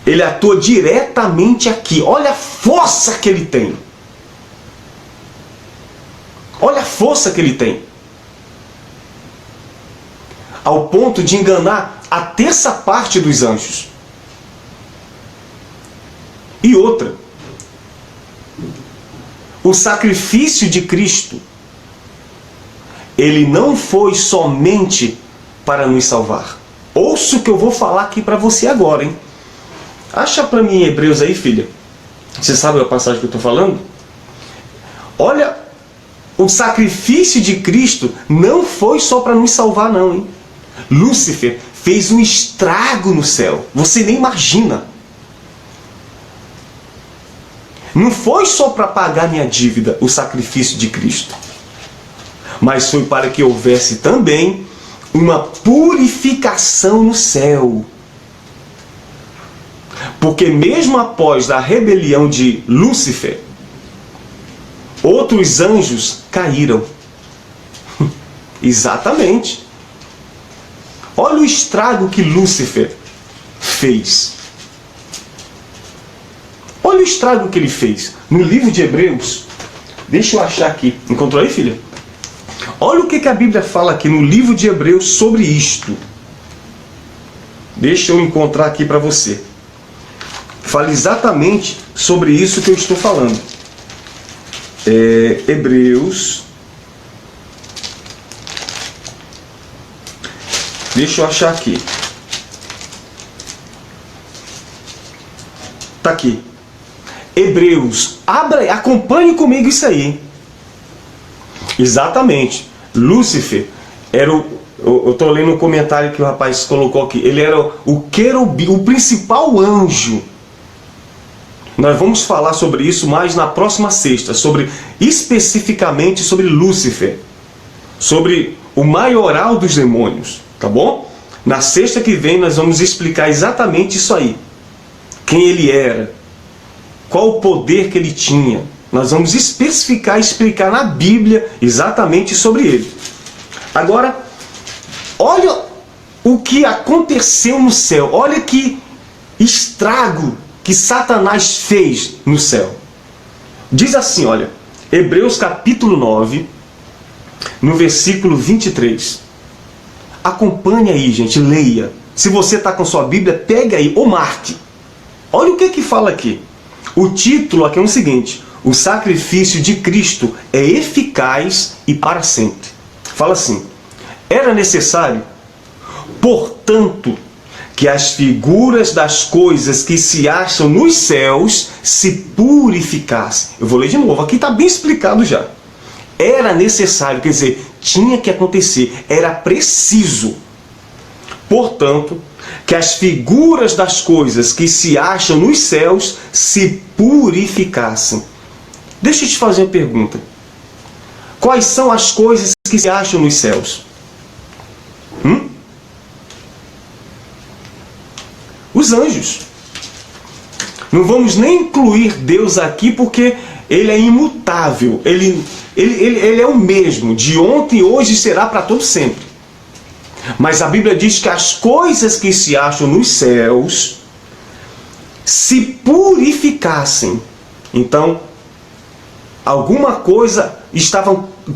ele atua diretamente aqui. Olha a força que ele tem. Olha a força que ele tem. Ao ponto de enganar a terça parte dos anjos. E outra. O sacrifício de Cristo, ele não foi somente para nos salvar. Ouça o que eu vou falar aqui para você agora, hein? Acha para mim em Hebreus aí, filha. Você sabe a passagem que eu estou falando? Olha, o sacrifício de Cristo não foi só para nos salvar, não, hein? Lúcifer fez um estrago no céu. Você nem imagina. Não foi só para pagar minha dívida o sacrifício de Cristo, mas foi para que houvesse também uma purificação no céu. Porque mesmo após a rebelião de Lúcifer, outros anjos caíram. Exatamente. Olha o estrago que Lúcifer fez. Olha o estrago que ele fez. No livro de Hebreus, deixa eu achar aqui. Encontrou aí, filha? Olha o que a Bíblia fala aqui no livro de Hebreus sobre isto. Deixa eu encontrar aqui para você. Fala exatamente sobre isso que eu estou falando. Hebreus. Deixa eu achar aqui. Tá aqui. Hebreus. Abra, acompanhe comigo isso aí, hein? Exatamente. Lúcifer era eu estou lendo um comentário que o rapaz colocou aqui. Ele era o querubim, o principal anjo. Nós vamos falar sobre isso mais na próxima sexta, especificamente sobre Lúcifer, sobre o maioral dos demônios, tá bom? Na sexta que vem nós vamos explicar exatamente isso aí. Quem ele era, qual o poder que ele tinha. Nós vamos explicar na Bíblia exatamente sobre ele. Agora, olha o que aconteceu no céu. Olha que estrago que Satanás fez no céu. Diz assim, olha, Hebreus capítulo 9, no versículo 23. Acompanhe aí, gente, leia. Se você está com sua Bíblia, pega aí ou marque. Olha o que fala aqui. O título aqui é o seguinte: o sacrifício de Cristo é eficaz e para sempre. Fala assim: era necessário, portanto, que as figuras das coisas que se acham nos céus se purificassem. Eu vou ler de novo, aqui está bem explicado já. Era necessário, quer dizer, tinha que acontecer, era preciso. Portanto, que as figuras das coisas que se acham nos céus se purificassem. Deixa eu te fazer uma pergunta. Quais são as coisas que se acham nos céus? Os anjos. Não vamos nem incluir Deus aqui porque ele é imutável. Ele é o mesmo. De ontem e hoje será para todo sempre. Mas a Bíblia diz que as coisas que se acham nos céus se purificassem. Então, alguma coisa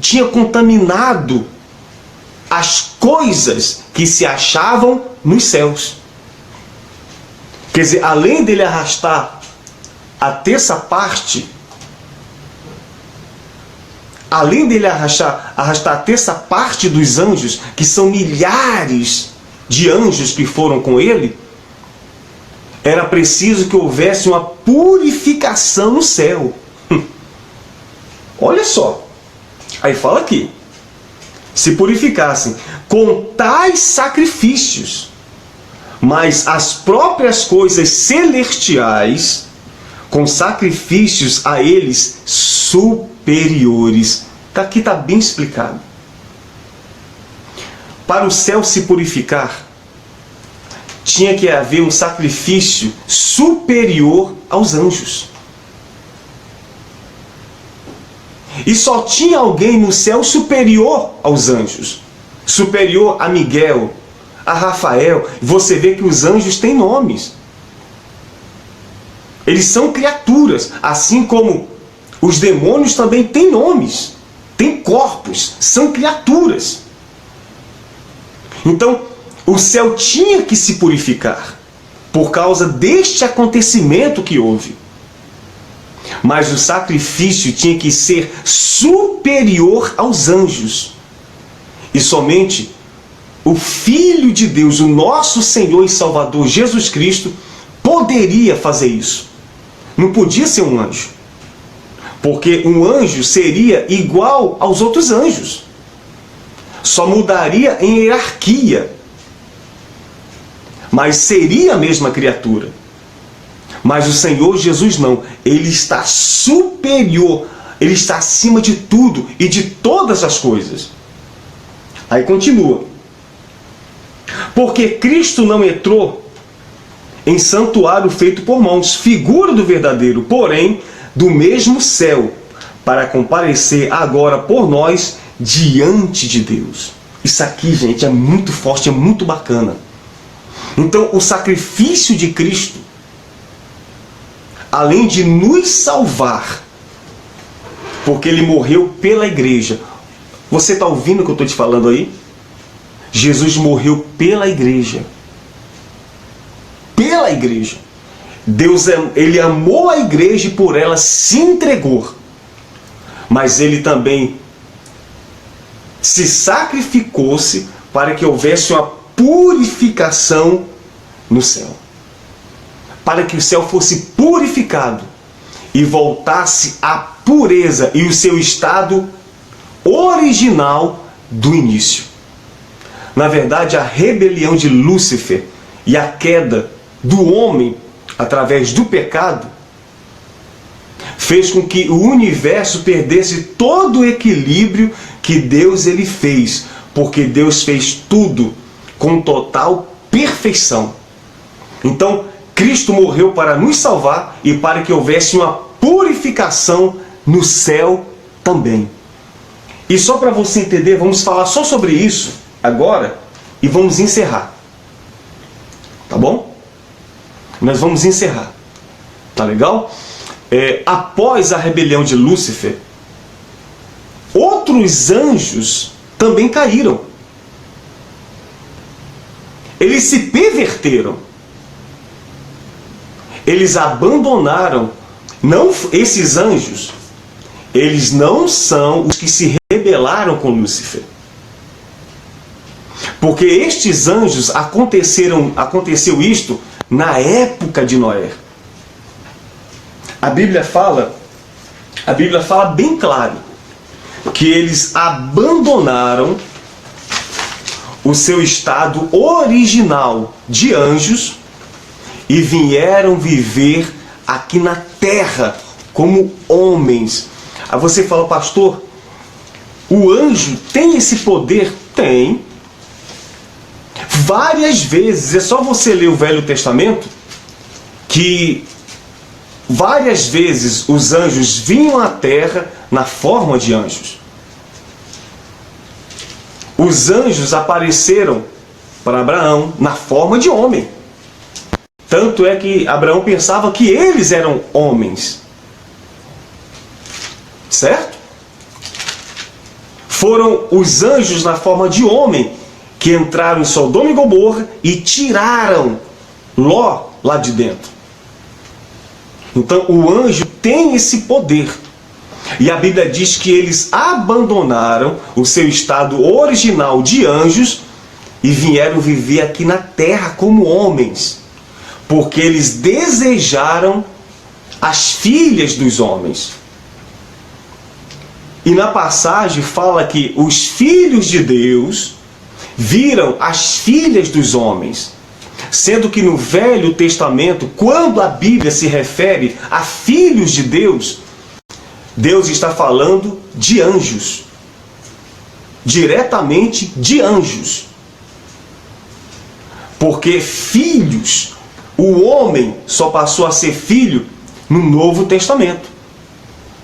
tinha contaminado as coisas que se achavam nos céus. Quer dizer, além dele arrastar a terça parte, além dele arrastar a terça parte dos anjos, que são milhares de anjos que foram com ele, era preciso que houvesse uma purificação no céu. Olha só. Aí fala aqui. Se purificassem com tais sacrifícios, mas as próprias coisas celestiais, com sacrifícios a eles superiores. Aqui está bem explicado. Para o céu se purificar, tinha que haver um sacrifício superior aos anjos. E só tinha alguém no céu superior aos anjos. Superior a Miguel, a Rafael. Você vê que os anjos têm nomes. Eles são criaturas, assim como os demônios também têm nomes, têm corpos, são criaturas. Então, o céu tinha que se purificar por causa deste acontecimento que houve. Mas o sacrifício tinha que ser superior aos anjos. E somente o Filho de Deus, o nosso Senhor e Salvador Jesus Cristo, poderia fazer isso. Não podia ser um anjo. Porque um anjo seria igual aos outros anjos. Só mudaria em hierarquia. Mas seria a mesma criatura. Mas o Senhor Jesus não. Ele está superior. Ele está acima de tudo e de todas as coisas. Aí continua. Porque Cristo não entrou em santuário feito por mãos, figura do verdadeiro, porém do mesmo céu, para comparecer agora por nós diante de Deus. Isso aqui, gente, é muito forte, é muito bacana. Então, o sacrifício de Cristo, além de nos salvar, porque Ele morreu pela igreja. Você está ouvindo o que eu estou te falando aí? Jesus morreu pela igreja. Pela igreja. Deus, Ele amou a igreja e por ela se entregou. Mas Ele também se sacrificou-se para que houvesse uma purificação no céu. Para que o céu fosse purificado e voltasse à pureza e o seu estado original do início. Na verdade, a rebelião de Lúcifer e a queda do homem através do pecado fez com que o universo perdesse todo o equilíbrio que Deus ele fez, porque Deus fez tudo com total perfeição. Então, Cristo morreu para nos salvar e para que houvesse uma purificação no céu também. E só para você entender, vamos falar só sobre isso agora e vamos encerrar. Tá bom? Nós vamos encerrar. Tá legal? Após a rebelião de Lúcifer, outros anjos também caíram. Eles se perverteram. Eles abandonaram. Não, esses anjos, eles não são os que se rebelaram com Lúcifer. Porque estes anjos aconteceu isto na época de Noé. A Bíblia fala bem claro que eles abandonaram o seu estado original de anjos e vieram viver aqui na terra como homens. Aí você fala, pastor, o anjo tem esse poder? Tem. Várias vezes, é só você ler o Velho Testamento, que várias vezes os anjos vinham à terra na forma de anjos. Os anjos apareceram para Abraão na forma de homem. Tanto é que Abraão pensava que eles eram homens. Certo? Foram os anjos na forma de homem que entraram em Sodoma e Gomorra e tiraram Ló lá de dentro. Então o anjo tem esse poder. E a Bíblia diz que eles abandonaram o seu estado original de anjos e vieram viver aqui na terra como homens, porque eles desejaram as filhas dos homens. E na passagem fala que os filhos de Deus viram as filhas dos homens, sendo que no Velho Testamento, quando a Bíblia se refere a filhos de Deus, Deus está falando de anjos, diretamente de anjos. Porque filhos, o homem só passou a ser filho no Novo Testamento,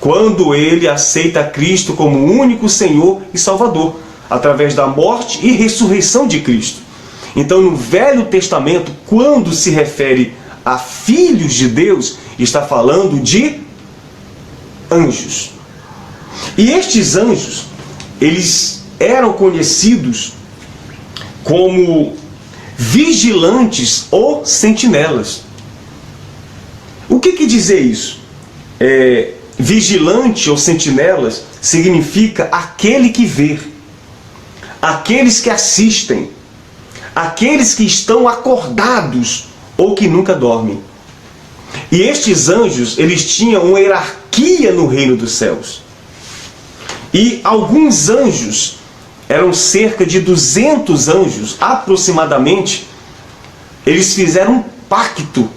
quando ele aceita Cristo como único Senhor e Salvador, através da morte e ressurreição de Cristo. Então, no Velho Testamento, quando se refere a filhos de Deus, está falando de anjos. E estes anjos, eles eram conhecidos como vigilantes ou sentinelas. O que quer dizer isso? Vigilante ou sentinelas significa aquele que vê, aqueles que assistem, aqueles que estão acordados ou que nunca dormem. E estes anjos, eles tinham uma hierarquia no reino dos céus. E alguns anjos, eram cerca de 200 anjos, aproximadamente, eles fizeram um pacto.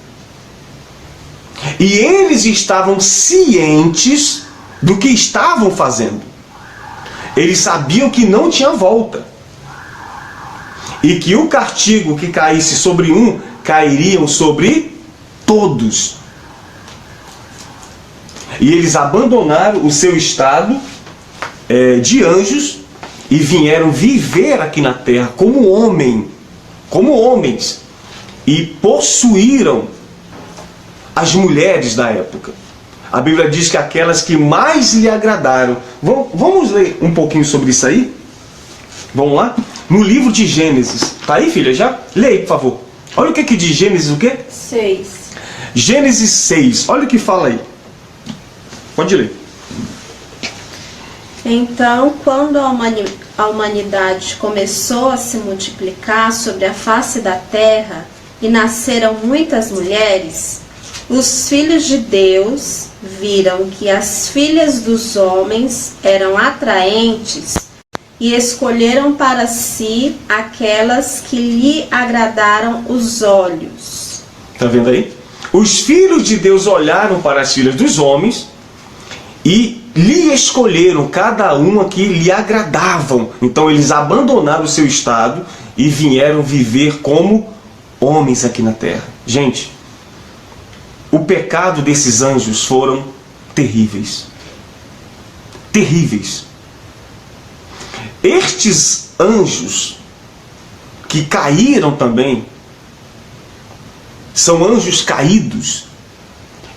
E eles estavam cientes do que estavam fazendo. Eles sabiam que não tinha volta. E que o castigo que caísse sobre um, cairiam sobre todos. E eles abandonaram o seu estado de anjos e vieram viver aqui na terra como homens, e possuíram as mulheres da época. A Bíblia diz que aquelas que mais lhe agradaram. Vamos ler um pouquinho sobre isso aí? Vamos lá? No livro de Gênesis. Tá aí, filha, já? Lê aí, por favor. Olha o que diz Gênesis, o quê? 6. Gênesis 6. Olha o que fala aí. Pode ler. Então, quando a humanidade começou a se multiplicar sobre a face da terra e nasceram muitas mulheres, os filhos de Deus viram que as filhas dos homens eram atraentes e escolheram para si aquelas que lhe agradaram os olhos. Está vendo aí? Os filhos de Deus olharam para as filhas dos homens e lhe escolheram cada uma que lhe agradavam. Então eles abandonaram o seu estado e vieram viver como homens aqui na terra. Gente, o pecado desses anjos foram terríveis. Terríveis. Estes anjos que caíram também são anjos caídos.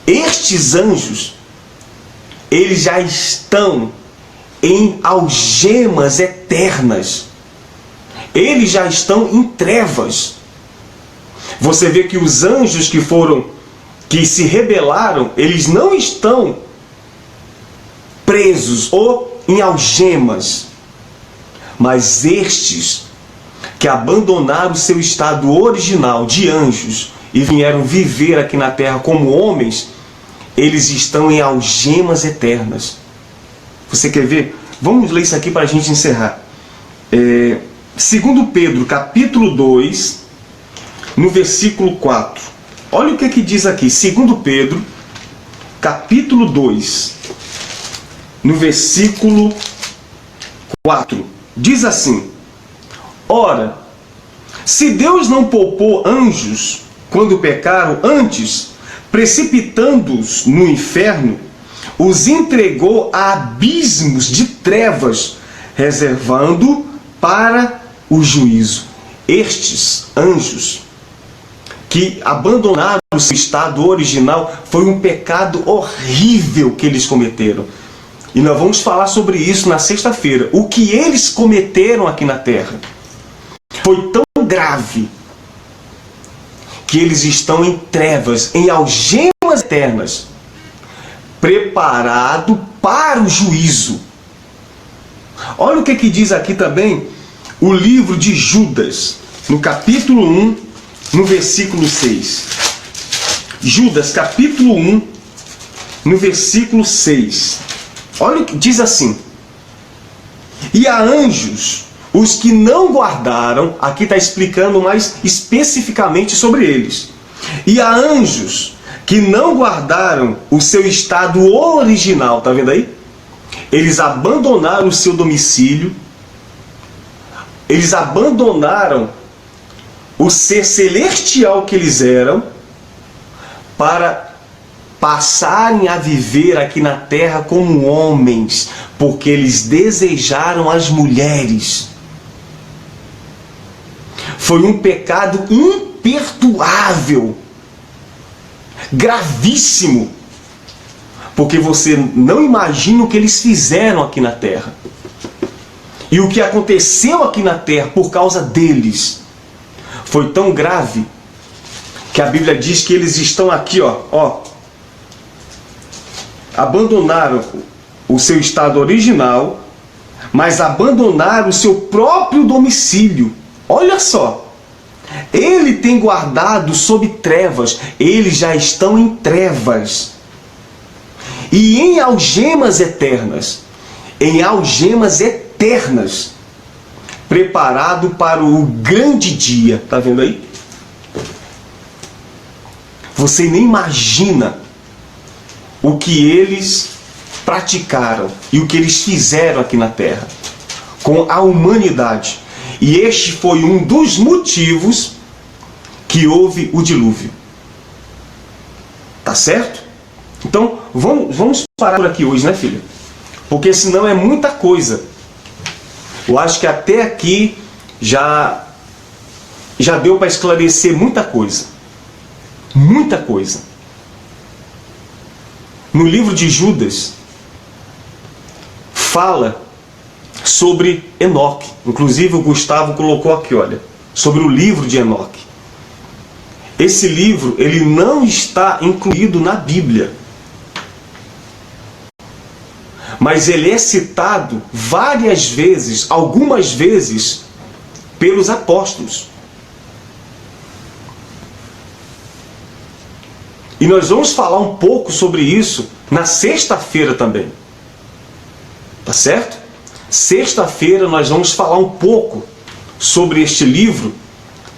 Estes anjos, eles já estão em algemas eternas. Eles já estão em trevas. Você vê que os anjos que se rebelaram, eles não estão presos ou em algemas. Mas estes que abandonaram o seu estado original de anjos e vieram viver aqui na terra como homens, eles estão em algemas eternas. Você quer ver? Vamos ler isso aqui para a gente encerrar. 2 Pedro, capítulo 2, no versículo 4. Olha o que diz aqui. 2 Pedro, capítulo 2, no versículo 4. Diz assim: ora, se Deus não poupou anjos quando pecaram, antes, precipitando-os no inferno, os entregou a abismos de trevas, reservando para o juízo. Estes anjos que abandonaram o seu estado original, foi um pecado horrível que eles cometeram. E nós vamos falar sobre isso na sexta-feira. O que eles cometeram aqui na terra foi tão grave que eles estão em trevas, em algemas eternas, preparado para o juízo. Olha o que diz aqui também o livro de Judas, no capítulo 1, no versículo 6. Judas, capítulo 1, no versículo 6. Olha o que diz assim: e a anjos, os que não guardaram, aqui está explicando mais especificamente sobre eles. E a anjos que não guardaram o seu estado original, tá vendo aí? Eles abandonaram o seu domicílio, eles abandonaram o ser celestial que eles eram, para passarem a viver aqui na terra como homens, porque eles desejaram as mulheres. Foi um pecado imperdoável, gravíssimo, porque você não imagina o que eles fizeram aqui na terra e o que aconteceu aqui na terra por causa deles. Foi tão grave que a Bíblia diz que eles estão aqui, abandonaram o seu estado original, mas abandonaram o seu próprio domicílio. Olha só, ele tem guardado sob trevas, eles já estão em trevas. E em algemas eternas, preparado para o grande dia. Tá vendo aí? Você nem imagina o que eles praticaram e o que eles fizeram aqui na terra com a humanidade. E este foi um dos motivos que houve o dilúvio. Tá certo? Então, vamos parar por aqui hoje, né, filha? Porque senão é muita coisa. Eu acho que até aqui já deu para esclarecer muita coisa. Muita coisa. No livro de Judas, fala sobre Enoque. Inclusive o Gustavo colocou aqui, olha, sobre o livro de Enoque. Esse livro, ele não está incluído na Bíblia. Mas ele é citado várias vezes, algumas vezes, pelos apóstolos. E nós vamos falar um pouco sobre isso na sexta-feira também. Tá certo? Sexta-feira nós vamos falar um pouco sobre este livro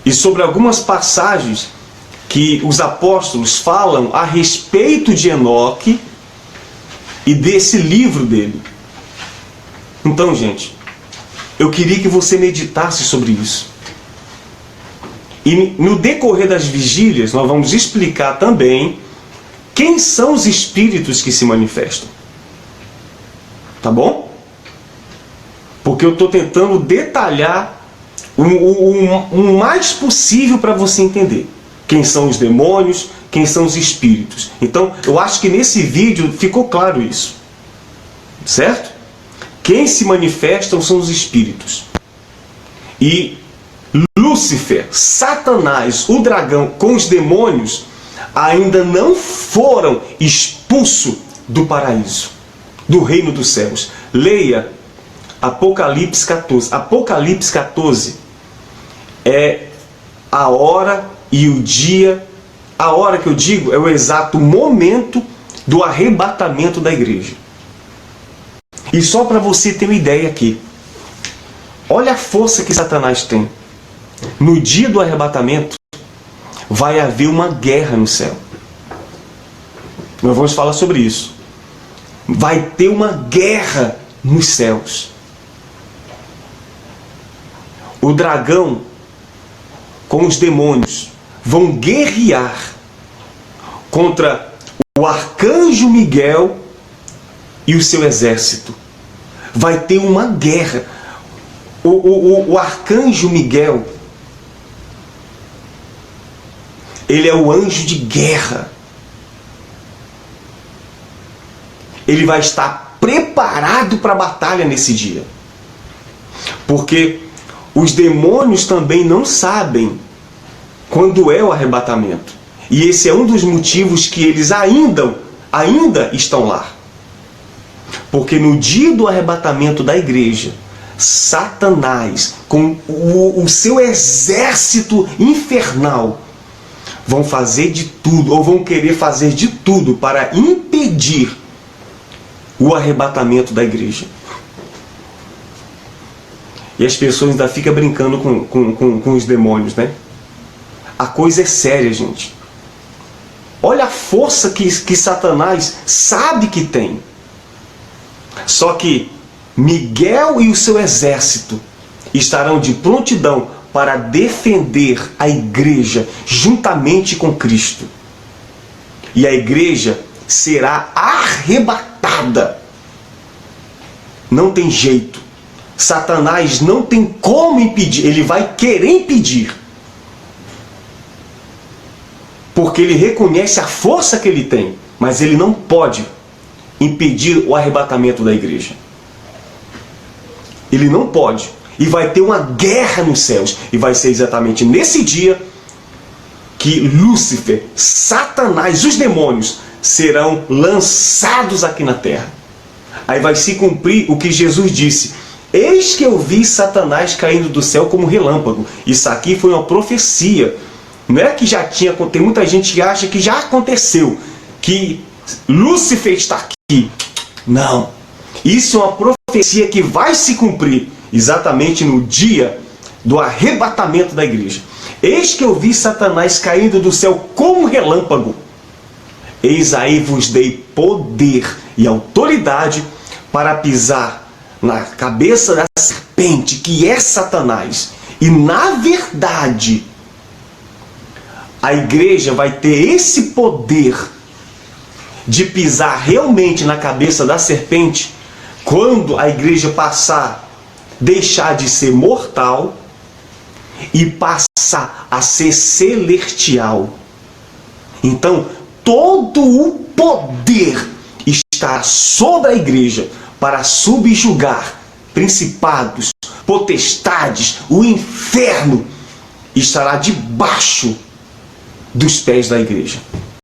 e sobre algumas passagens que os apóstolos falam a respeito de Enoque e desse livro dele. Então, gente, eu queria que você meditasse sobre isso. E no decorrer das vigílias, nós vamos explicar também quem são os espíritos que se manifestam. Tá bom? Porque eu estou tentando detalhar o mais possível para você entender. Quem são os demônios, quem são os espíritos. Então, eu acho que nesse vídeo ficou claro isso. Certo? Quem se manifestam são os espíritos. E Lúcifer, Satanás, o dragão, com os demônios, ainda não foram expulsos do paraíso, do reino dos céus. Leia Apocalipse 14. Apocalipse 14 é a hora e o dia. A hora que eu digo é o exato momento do arrebatamento da igreja. E só para você ter uma ideia aqui, olha a força que Satanás tem. No dia do arrebatamento, vai haver uma guerra no céu. Nós vamos falar sobre isso. Vai ter uma guerra nos céus. O dragão com os demônios vão guerrear contra o arcanjo Miguel e o seu exército. Vai ter uma guerra. O arcanjo Miguel, ele é o anjo de guerra. Ele vai estar preparado para a batalha nesse dia. Porque os demônios também não sabem quando é o arrebatamento. E esse é um dos motivos que eles ainda ainda estão lá. Porque no dia do arrebatamento da igreja, Satanás, com o seu exército infernal, vão fazer de tudo, ou vão querer fazer de tudo para impedir o arrebatamento da igreja. E as pessoas ainda ficam brincando com os demônios, né? A coisa é séria, gente. Olha a força que Satanás sabe que tem. Só que Miguel e o seu exército estarão de prontidão para defender a igreja juntamente com Cristo. E a igreja será arrebatada. Não tem jeito. Satanás não tem como impedir. Ele vai querer impedir. Porque ele reconhece a força que ele tem. Mas ele não pode impedir o arrebatamento da igreja. Ele não pode. E vai ter uma guerra nos céus. E vai ser exatamente nesse dia que Lúcifer, Satanás, os demônios serão lançados aqui na terra. Aí vai se cumprir o que Jesus disse: eis que eu vi Satanás caindo do céu como relâmpago. Isso aqui foi uma profecia. Não é que já tinha, tem muita gente que acha que já aconteceu, que Lúcifer está aqui. Não. Isso é uma profecia que vai se cumprir exatamente no dia do arrebatamento da igreja. Eis que eu vi Satanás caindo do céu como relâmpago. Eis aí vos dei poder e autoridade para pisar na cabeça da serpente, que é Satanás. E na verdade, a igreja vai ter esse poder de pisar realmente na cabeça da serpente quando a igreja deixar de ser mortal e passar a ser celestial. Então, todo o poder está sobre a igreja para subjugar principados, potestades, o inferno estará debaixo dos pés da igreja.